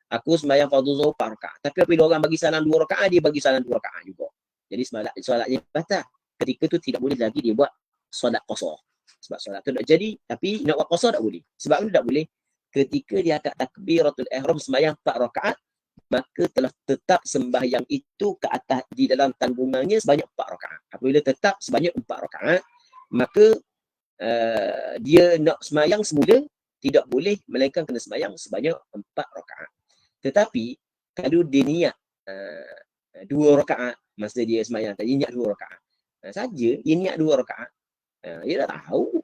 Aku sembahyang fardu zuhur 4 rakaat. Tapi apabila orang bagi salam 2 rakaat, dia bagi salam 2 rakaat juga. Jadi solatnya batal. Ketika tu tidak boleh lagi dia buat solat qasar. Sebab solat tu tak jadi, tapi nak buat qasar tak boleh. Sebab itu tak boleh. Ketika dia akad takbiratul ihram sembahyang 4 rakaat, maka telah tetap sembahyang itu ke atas di dalam tanggungannya sebanyak 4 rakaat. Apabila tetap sebanyak 4 rakaat, maka dia nak sembahyang semula tidak boleh, melainkan kena sembahyang sebanyak 4 rakaat. Tetapi kalau dia niat 2 rakaat masa dia sembahyang tadi, niat 2 rakaat saja, dia niat 2 rakaat, dia dah tahu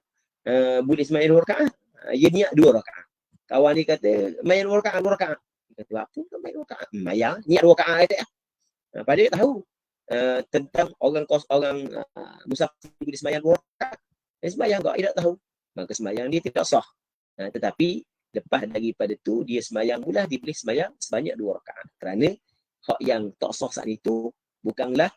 boleh sembahyang 2 rakaat, dia niat 2 rakaat. Kawan dia kata sembahyang 2 rakaat, 2 rakaat. Dia kata apa sembahyang 2 rakaat? Sembahyang niat 2 rakaat kata. Padahal dia tahu tentang orang musafir boleh sembahyang 2 rakaat. Dia sembahyang kok, dia tak tahu. Maka sembahyang dia tidak sah. Tetapi lepas daripada tu dia sembahyang pula, dia boleh sembahyang sebanyak 2 rakaat. Kerana hak yang tak sah saat itu bukanlah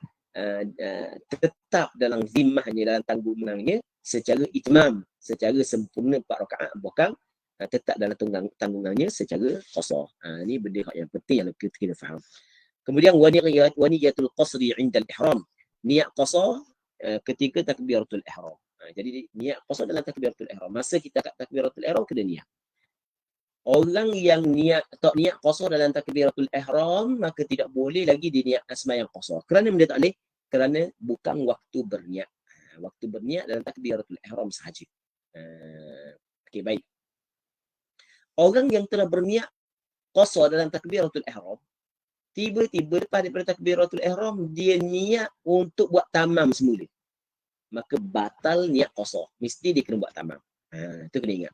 tetap dalam zimmahnya, dalam tanggungannya secara itmam, secara sempurna 4 rakaat, bukan tetap dalam tanggungannya secara qasar. Ini benda yang penting yang kita kena faham. Kemudian waniyatul qasri 'inda al-ihram. Niat qasar ketika takbiratul ihram. Jadi niat qasar dalam takbiratul ihram. Masa kita kat takbiratul ihram kena niat. Orang yang tak niat qasar dalam takbiratul ihram, maka tidak boleh lagi diniatkan sembahyang qasar. Kerana benda tak boleh? Kerana bukan waktu berniat. Waktu berniat dalam takbiratul ihram sahaja. Okey, baik. Orang yang telah berniat qasar dalam takbiratul ihram, tiba-tiba lepas daripada takbiratul ihram, dia niat untuk buat tamam semula. Maka batal niat qasar. Mesti dia kena buat tamam. Itu kena ingat.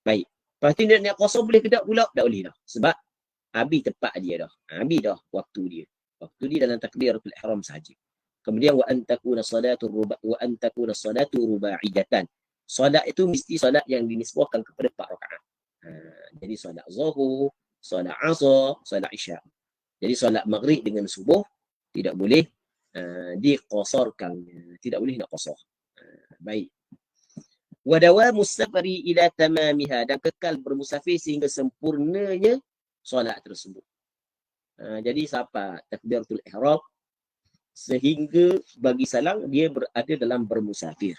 Baik. Lepas tu dia niat qasar boleh ke tak pula? Tak boleh dah. Sebab habis tempat dia dah. Habis dah waktu dia. Waktu dia dalam takbiratul ihram sahaja. Kemudian wa antakuna salatu ruba'idatan. Solat itu mesti solat yang dinisbahkan kepada 4 rakaat. Jadi solat zuhur, solat asar, solat isya. Jadi solat maghrib dengan subuh tidak boleh diqasarkan. Tidak boleh nak qasar. Baik. Wa dawamus safari ila tamamiha, dan kekal bermusafir sehingga sempurnanya solat tersebut. Jadi siapa takbiratul ihram sehingga bagi salam dia berada dalam bermusafir.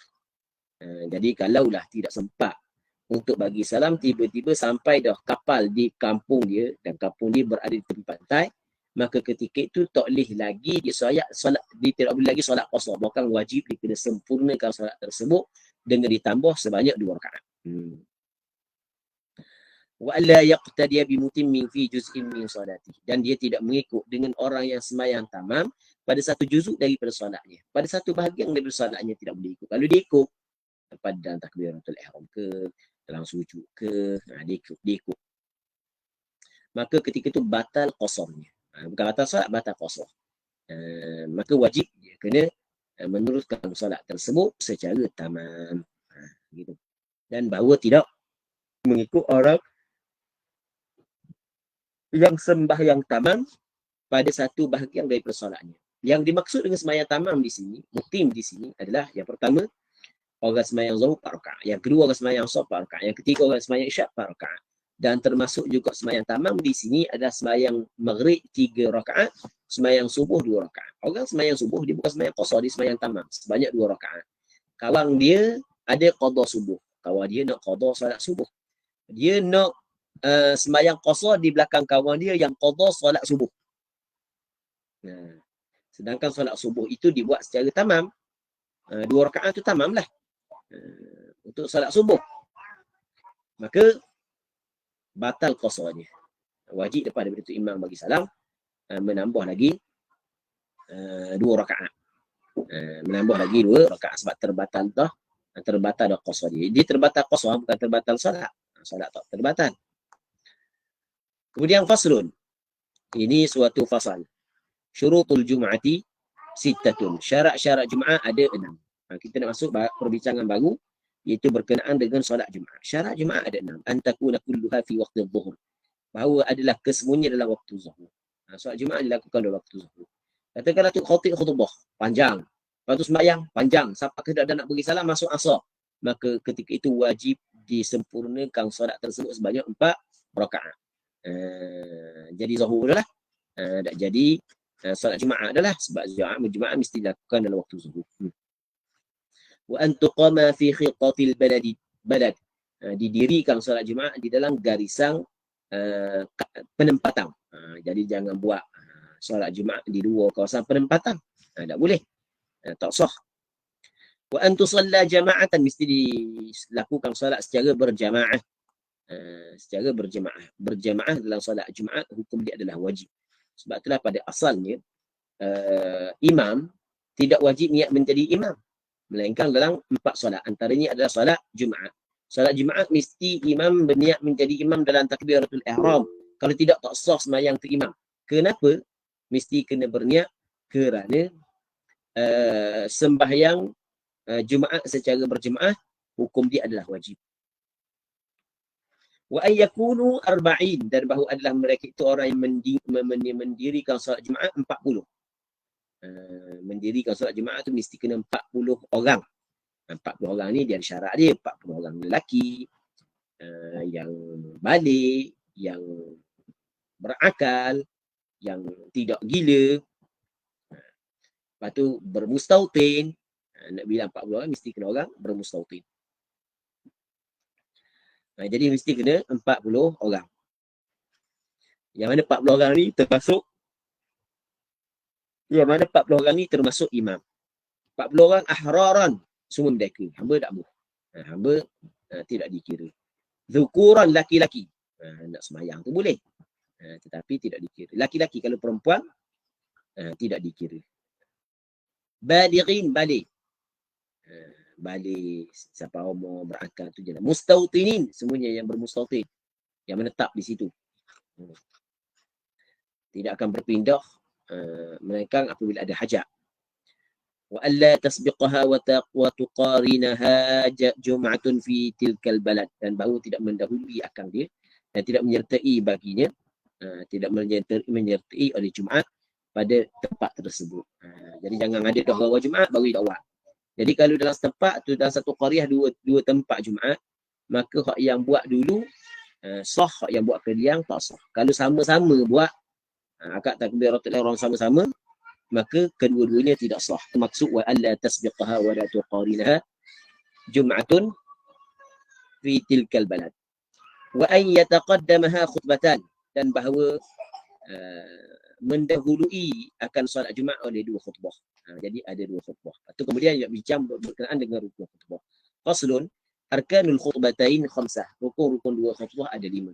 Jadi kalaulah tidak sempat untuk bagi salam, tiba-tiba sampai dah kapal di kampung dia dan kampung dia berada di tepi pantai, maka ketika itu tak boleh lagi dia tidak boleh lagi solat qasar, bahkan wajib dia kena sempurnakan solat tersebut dengan ditambah sebanyak 2 rakaat. Wa alla yaqtadiya bi mutimmin fi juz'in min salati, dan dia tidak mengikut dengan orang yang sembahyang tamam pada satu juzuk daripada solatnya. Pada satu bahagian daripada solatnya tidak boleh ikut. Kalau dia ikut pada dalam takbiratul ihram ke, dalam sujud ke, dia ikut. Maka ketika itu batal qasarnya. Bukan batal solat, batal qasar. Maka wajib dia kena meneruskan solat tersebut secara tamam. Gitu. Dan bahawa tidak mengikut orang yang sembahyang tamam pada satu bahagian daripada solatnya. Yang dimaksud dengan sembahyang tamam di sini, mutim di sini adalah yang pertama, orang sembahyang zuhur 4 rakaat. Yang kedua, orang sembahyang asar 4 rakaat. Yang ketiga, orang sembahyang isyak 4 rakaat. Dan termasuk juga sembahyang tamam di sini adalah sembahyang maghrib 3 rakaat, sembahyang subuh 2 rakaat. Orang sembahyang subuh dia bukan sembahyang qasar, dia sembahyang tamam sebanyak 2 rakaat. Kawan dia ada qada subuh. Kawan dia nak qada solat subuh. Dia nak sembahyang qasar di belakang kawan dia yang qada solat subuh. Sedangkan solat subuh itu dibuat secara tamam. 2 rakaat itu tamam lah. Untuk solat subuh. Maka batal qasarnya. Wajib lepas daripada itu imam bagi salam, menambah lagi 2 rakaat. Menambah lagi 2 rakaat sebab terbatal dah qasar dia. Dia terbatal qasar, bukan terbatal solat. Solat tak terbatal. Kemudian faslun. Ini suatu fasal. Syurutul Jum'ati sittatun. Syarat-syarat Jumaat ada 6. Kita nak masuk perbincangan baru, iaitu berkenaan dengan solat Jumaat. Syarat Jumaat ada 6. Antakuna kulluha fi waqti dhuhr. Bahawa adalah kesemuanya dalam waktu zuhur. Solat Jumaat dilakukan dalam waktu zuhur. Katakanlah tu khatib khutbah panjang. Lepas tu sembahyang panjang. Sampai ke dah nak bagi salam masuk asar. Maka ketika itu wajib disempurnakan solat tersebut sebanyak 4 rakaat. Jadi zuhur dah lah. Tak jadi solat Jumaat dah lah. Sebab Jumaat mesti dilakukan dalam waktu zuhur. Wa antuqama fi khitatil balad. Didirikan solat Jumaat di dalam garisan penempatan. Jadi jangan buat solat Jumaat di luar kawasan penempatan. Tak boleh. Tak sah. Wa antusalla jama'atan, mesti dilakukan solat secara berjamaah. Secara berjamaah dalam solat Jumaat, hukum dia adalah wajib. Sebab itulah pada asalnya imam tidak wajib niat menjadi imam, melainkan dalam 4 solat. Antaranya adalah solat Jumaat. Solat Jumaat mesti imam berniat menjadi imam dalam takbiratul ihram. Kalau tidak, tak sah sembahyang tu imam. Kenapa? Mesti kena berniat kerana sembahyang Jumaat secara berjemaah, hukum dia adalah wajib. Wa ayyakunu arba'in, dan bahawa adalah mereka itu orang yang mendirikan solat Jumaat 40. Mendirikan solat Jumaat tu mesti kena 40 orang. 40 orang ni dia ada syarat dia. 40 orang lelaki, yang balik, yang berakal, yang tidak gila. Lepas tu bermustautin. Nak bilang 40 orang mesti kena orang bermustautin. Jadi mesti kena 40 orang. Yang mana 40 orang ni termasuk imam. 40 orang ahraran, semua merdeka. Hamba tak boleh. Hamba tidak dikira. Zukuran, laki-laki. Nak semayang tu boleh. Tetapi tidak dikira. Laki-laki, kalau perempuan tidak dikira. Balighin, balik. Balik, siapa umur berakal tu je lah. Mustautinin, semuanya yang bermustautin, yang menetap di situ. Tidak akan berpindah melainkan apabila ada hajat. Wa alla tasbiqaha wa tuqarinaha jum'atun fi tilkal balad, dan baru tidak mendahului akan dia dan tidak menyertai baginya, tidak menyertai oleh Jumaat pada tempat tersebut. Jadi jangan ada dah bawa Jumaat baru dakwah. Jadi kalau dalam tempat tu, dalam satu qaryah dua tempat Jumaat, maka hak yang buat dulu sah, hak yang buat kemudian tak sah. Kalau sama-sama buat akad takbiratul ihram sama-sama, maka kedua-duanya tidak sah. Maksud wa alla tasbiqaha wa la tuqarinaha jum'atun fi tilkal balad. Wa an yataqaddamaha khutbatan, dan bahawa mendahului akan solat Jumaat oleh 2 khutbah. Jadi ada 2 khutbah. Lepas tu kemudian ia bincang berkenaan dengan rukun khutbah. Faslun, arkanul khutbatain khamsah. Rukun-rukun 2 khutbah ada 5.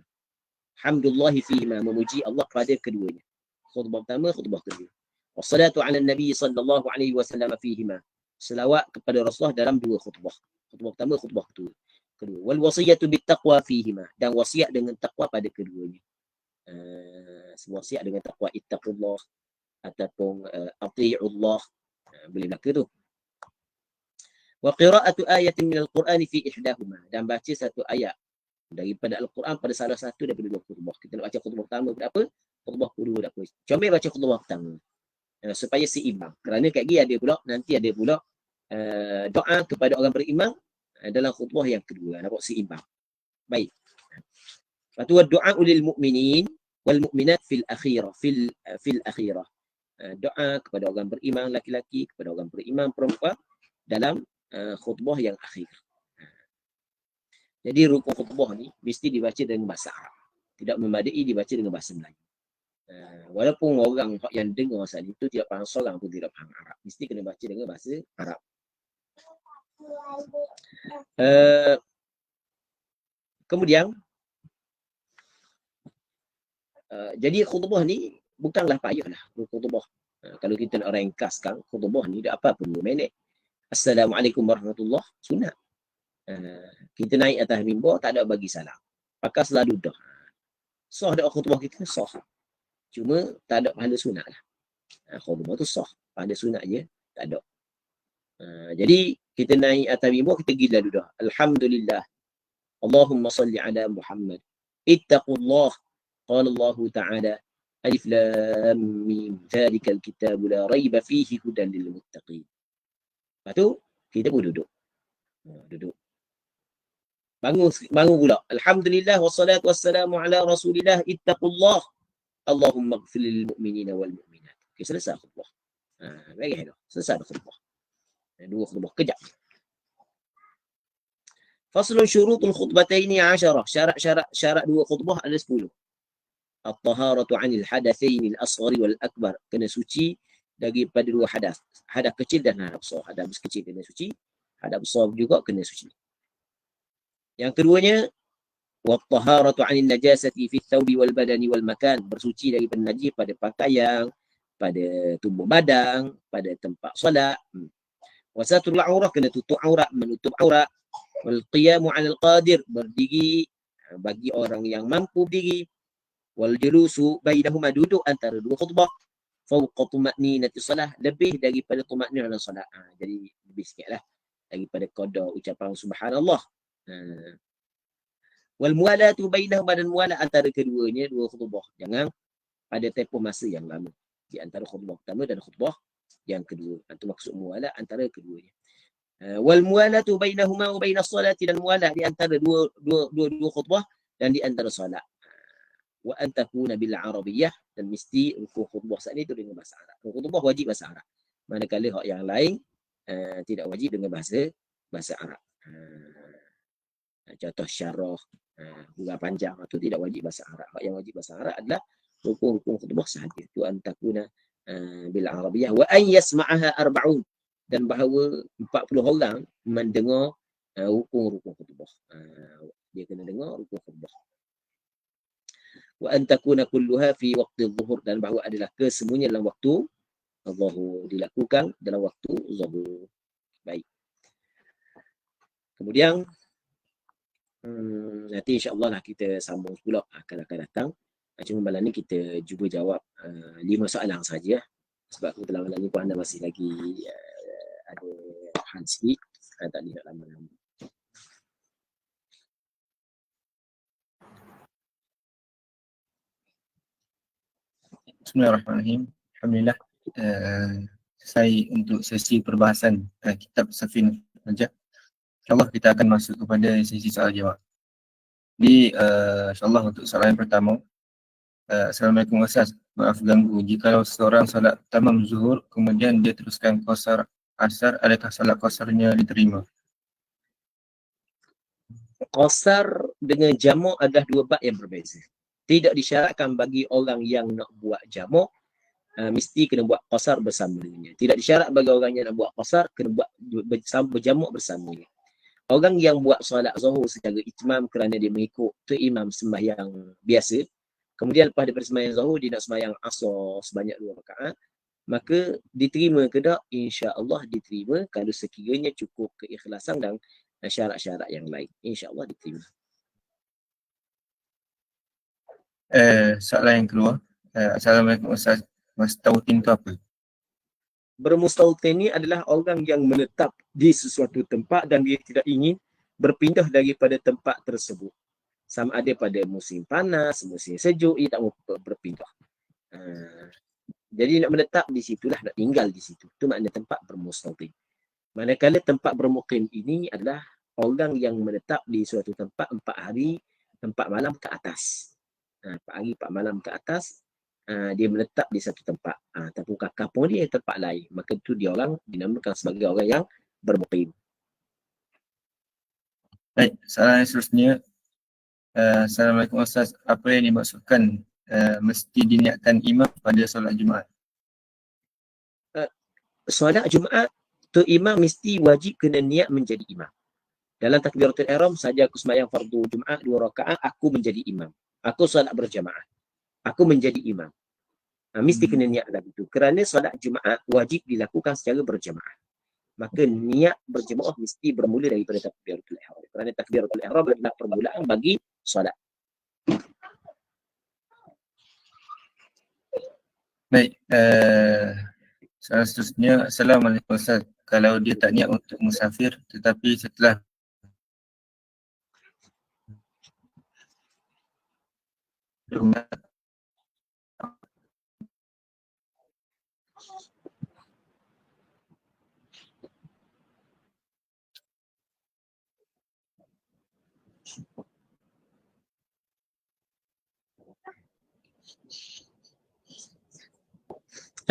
Hamdulillahi fihima, memuji Allah pada keduanya. Khutbah pertama, khutbah kedua. Wassalatu ala Nabi sallallahu alaihi wasallam fihima. Selawat kepada Rasulullah dalam 2 khutbah. Khutbah pertama, khutbah kedua. Wal wasiyatu bit taqwa fihima, dan wasiat dengan takwa pada keduanya. Wasiat dengan takwa, ittaqullah ataupun ati'ullah, boleh belaka tu. Wa qira'atu ayatin minal Qur'ani fi ihdahuma, dan baca satu ayat daripada Al-Quran pada salah satu daripada 2 khutbah. Kita nak baca khutbah pertama berapa? Khutbah kedua berapa? Comel baca khutbah pertama supaya seimbang. Kerana kat gini nanti ada pula doa kepada orang beriman dalam khutbah yang kedua. Nampak seimbang. Baik. Lepas tu doa ulil mu'minin wal mu'minat fil akhirah. Fil akhirah. Doa kepada orang beriman laki-laki, kepada orang beriman perempuan dalam khutbah yang akhir. Jadi rukun khutbah ni mesti dibaca dengan bahasa Arab. Tidak memadai dibaca dengan bahasa Melayu. Walaupun orang yang dengar saat itu tidak faham, seorang pun tidak faham Arab. Mesti kena baca dengan bahasa Arab. Kemudian, jadi khutbah ni bukanlah payahlah. Khutbah. Kalau kita nak ringkaskan khutbah ni, tak apa pun 2 minit. Assalamualaikum warahmatullahi sunat. Kita naik atas mimbar, tak ada bagi salam. Pakai selalu dah. Sah dak khutbah kita? Sah. Cuma tak ada pahala sunat lah. Khutbah tu sah. Pahala sunat je, tak ada. Jadi, kita naik atas mimbar, kita gila dulu dah. Alhamdulillah. Allahumma salli ala Muhammad. Ittaqullah. Qala Allah Ta'ala. Alif lam mim. Zalikal kitabu la raiba fihi hudan lil muttaqin. Lepas tu, kita pun duduk. Duduk. Bangun pula. Alhamdulillah wassalatu wassalamu ala Rasulillah, ittaqullah. Allahumma ighfir lil mu'minina wal mu'minat. Okay, selesai khutbah. Bagi hello. Selesai khutbah. 2 khutbah kejap. Faslun syurutul khutbataini 10. Syarat 2 khutbah ada 10. At-taharatu 'anil hadatsaini al-asghari wal akbar. Kena suci daripada 2 hadas. Hadas kecil dan hadas besar. Hadas kecil kena suci. Hadas besar juga kena suci. Yang keduanya, wat-taharatu 'anil najasati fi thawbi wal badani wal makan. Bersuci daripada najis pada pakaian, pada tubuh badan, pada tempat solat. Wa satrul aurah, kena tutup aurat, menutup aurat. Wal qiyamu 'alal qadir, berdiri bagi orang yang mampu berdiri. Wal julusu bainahuma, duduk antara 2 khutbah. Fawqa tuma'ninati salah, lebih daripada tuma'ninah dalam solat. Jadi lebih sikitlah daripada qada ucapan subhanallah. Wal muwalatu bainahuma, dan muwalat antara keduanya 2 khutbah. Jangan pada tempoh masa yang lama di antara khutbah pertama dan khutbah yang kedua. Itu maksud muwalat antara keduanya. Wal muwalatu bainahuma wa bainas salati, dan muwalat di antara dua khutbah dan di antara solat. Wa an takuna bil arabiyyah, dan mesti rukun khutbah saat ini itu dengan bahasa Arab. Khutbah wajib bahasa Arab. Manakala hak yang lain tidak wajib dengan bahasa Arab. Contoh syarah, huruf panjang itu tidak wajib bahasa Arab. Yang wajib bahasa Arab adalah rukun khutbah sahaja. Tu an takuna bil arabiyyah wa an yasma'aha 40, dan bahawa 40 orang mendengar rukun khutbah. Dia kena dengar rukun khutbah. Wa an takuna kulluha fi waqti adh-dhuhur, dan bahawa adalah kesemuanya dalam waktu adh-dhuhur, dilakukan dalam waktu zuhur. Baik. Kemudian nanti insya-Allah lah kita sambung pula akan datang. Cuma malam ni kita cuba jawab 5 soalan saja, sebab kebetulan malam ni pun anda masih lagi ada hal sikit, tak boleh nak lama-lama. Bismillahirrahmanirrahim. Alhamdulillah. Selesai untuk sesi perbahasan kitab Safinah Najah. InsyaAllah kita akan masuk kepada sesi soal jawab. Jadi insyaAllah untuk soalan yang pertama. Assalamualaikum Ustaz. Maaf ganggu. Jika seorang salat tamam zuhur kemudian dia teruskan qasar asar, adakah salat qasarnya diterima? qasar dengan jamak adalah dua bab yang berbeza. Tidak disyaratkan bagi orang yang nak buat jamak mesti kena buat qasar bersamanya. Tidak disyarat bagi orang yang nak buat qasar kena buat berjamak bersamanya. Orang yang buat solat zuhur secara itmam kerana dia mengikut tu imam sembahyang biasa, kemudian lepas daripada sembahyang zuhur dia nak sembahyang asar sebanyak 2 rakaat, maka diterima ke tak? Insya-Allah diterima kalau sekiranya cukup keikhlasan dan syarat-syarat yang lain. Insya-Allah diterima. Soalan yang kedua. Assalamualaikum Ustaz. Mustautin tu apa? Bermustautin ni adalah orang yang menetap di sesuatu tempat dan dia tidak ingin berpindah daripada tempat tersebut. Sama ada pada musim panas, musim sejuk, ia tak mahu berpindah. Jadi nak menetap di situlah, nak tinggal di situ. Itu makna tempat bermustautin. Manakala tempat bermukim ini adalah orang yang menetap di suatu tempat 4 hari, 4 malam ke atas. 4 hari, 4 malam ke atas, dia menetap di satu tempat. Tapi kampung dia tempat lain. Maka itu dia orang dinamakan sebagai orang yang bermukim. Baik, soalan yang seterusnya. Assalamualaikum Ustaz. Apa yang dimaksudkan mesti diniatkan imam pada solat Jumaat? Solat Jumaat, tu imam mesti wajib kena niat menjadi imam. Dalam takbiratul ihram saja aku sembahyang fardu Jumaat 2 rakaat, aku menjadi imam. Aku solat berjamaah. Aku menjadi imam. Mesti kena niat lagi tu. Kerana solat Jumaat wajib dilakukan secara berjamaah. Maka niat berjamaah mesti bermula daripada takbiratul ihram. Kerana takbiratul ihram adalah permulaan bagi solat. Baik, soalan seterusnya. Assalamualaikum Ustaz. Kalau dia tak niat untuk musafir tetapi setelah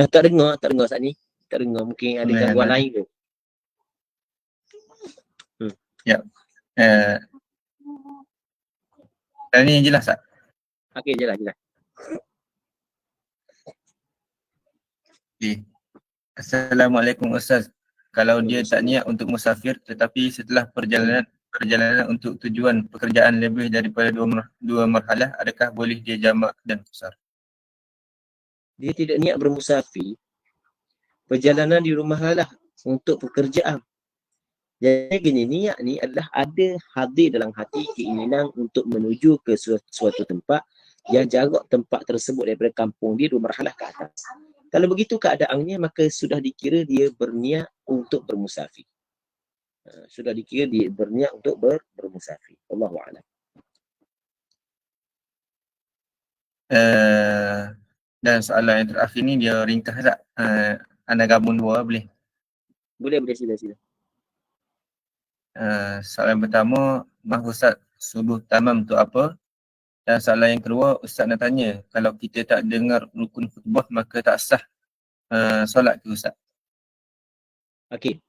Tak dengar saat ni. Tak dengar, mungkin ada gangguan lain ke? Ya. Ini jelas tak? Okey, jelas. Okay. Assalamualaikum Ustaz. Kalau dia tak niat untuk musafir tetapi setelah perjalanan untuk tujuan pekerjaan lebih daripada 2 marhalah, adakah boleh dia jamak dan qasar? Dia tidak niat bermusafir, perjalanan di rumah lah untuk pekerjaan. Jadi gini, niat ni adalah ada hadir dalam hati keinginan untuk menuju ke suatu tempat yang jarak tempat tersebut daripada kampung dia 2 marhalah ke atas. Kalau begitu keadaannya, maka sudah dikira dia berniat untuk bermusafir. Sudah dikira dia berniat untuk bermusafir. Allahu a'lam. Dan soalan yang terakhir ni dia ringkas tak? Anda gabung 2 boleh? Boleh, sila. Soalan pertama, maaf Ustaz, subuh tamam tu apa? Dan soalan yang kedua, Ustaz nak tanya, kalau kita tak dengar rukun khutbah maka tak sah solat ke Ustaz? Okey.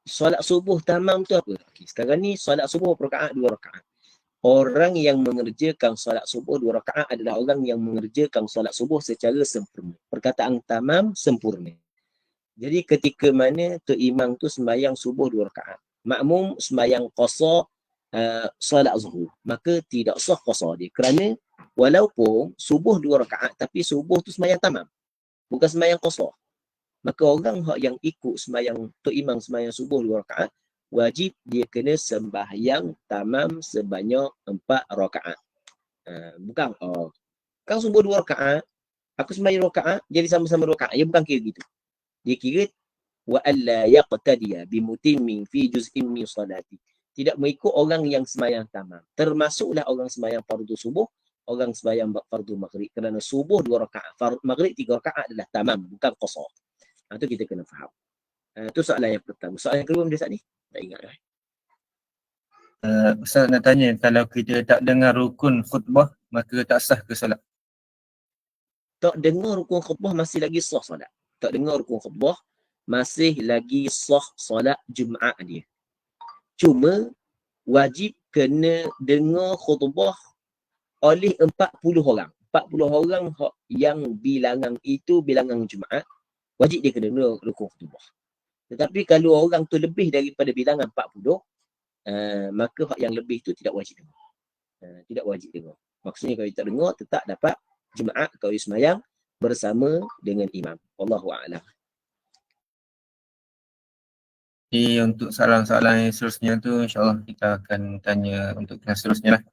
Solat subuh tamam tu apa? Okay, sekarang ni solat subuh rakaat 2 rakaat. Orang yang mengerjakan solat subuh 2 rakaat adalah orang yang mengerjakan solat subuh secara sempurna. Perkataan tamam, sempurna. Jadi ketika mana tu imam tu sembahyang subuh 2 rakaat, makmum sembahyang qasar solat zuhur, maka tidak sah qasar dia. Kerana walaupun subuh 2 rakaat tapi subuh tu sembahyang tamam, bukan sembahyang qasar. Maka orang yang ikut sembahyang tu imam sembahyang subuh 2 rakaat, wajib dia kena sembahyang tamam sebanyak 4 rakaat. Bukan kan subuh 2 rakaat, aku sembahyang 2 rakaat jadi sama-sama 2 rakaat. Dia bukan kira gitu. Dia kira wa alla yaqtadiya bimutimmin fi juz'in min salati. Tidak mengikut orang yang sembahyang tamam. Termasuklah orang sembahyang fardu subuh, orang sembahyang fardu maghrib. Kerana subuh 2 rakaat, maghrib 3 rakaat adalah tamam, bukan qasar. Itu kita kena faham. Itu soalan yang pertama. Soalan yang kedua benda saat ni? Tak ingat dah. Ustaz nak tanya, kalau kita tak dengar rukun khutbah maka tak sah ke solat? Tak dengar rukun khutbah masih lagi sah solat. Tak dengar rukun khutbah masih lagi sah solat Jumaat dia. Cuma wajib kena dengar khutbah oleh 40 orang. 40 orang yang bilangan itu bilangan Jumaat, wajib dia kena dengar khutbah. Tetapi kalau orang tu lebih daripada bilangan 40, maka hak yang lebih tu tidak wajib dengar. Tidak wajib dengar. Maksudnya kalau tak dengar, tetap dapat Jumaat kalau semayang bersama dengan imam. Wallahu a'lam. Jadi untuk soalan-soalan yang seterusnya tu insyaAllah kita akan tanya untuk kelas seterusnya lah.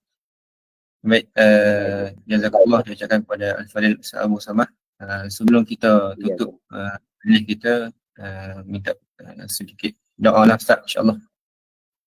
Baik, jazakallah dia ucapkan kepada Al-Fadhil Abu Samad. Sebelum kita tutup majlis kita, minta sedikit doa lah Ustaz, insyaAllah.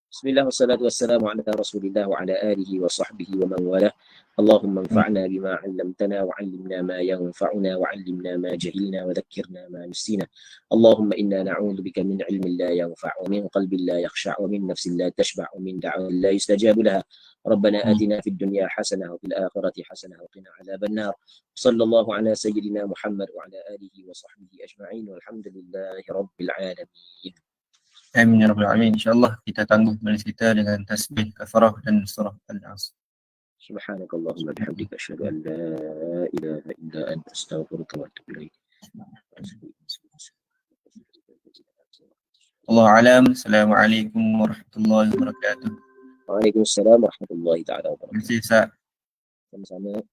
Bismillah wassalatu wassalamu ala rasulillah wa ala alihi wa sahbihi wa man wala. Allahumma anfa'na bima 'allamtana wa 'allimna ma yanfa'una wa 'allimna ma jahilna wa dhakkirna ma nasina. Allahumma inna na'udzu bika min 'ilmin la yanfa'u, min qalbin la yakhsha'u, min nafsin la tashba'u, min da'watin la yustajabu laha. ربنا آتنا في الدنيا حسنة وفي الآخرة حسنة وقنا عذاب النار. صلى الله على سيدنا محمد وعلى آله وصحبه أجمعين والحمد لله رب العالمين. Amin ya rabbal alamin. InsyaAllah kita tangguh majlis kita dengan tasbih kafarah dan surah Al-Asr. سبحانك اللهم وبحمدك أشهد أن لا إله إلا أنت أستغفرك وأتوب إليك. Allah alam. Assalamualaikum warahmatullahi wabarakatuh. Waalaikumsalam warahmatullahi taala wabarakatuh. Terima kasih Ustaz. Sama-sama.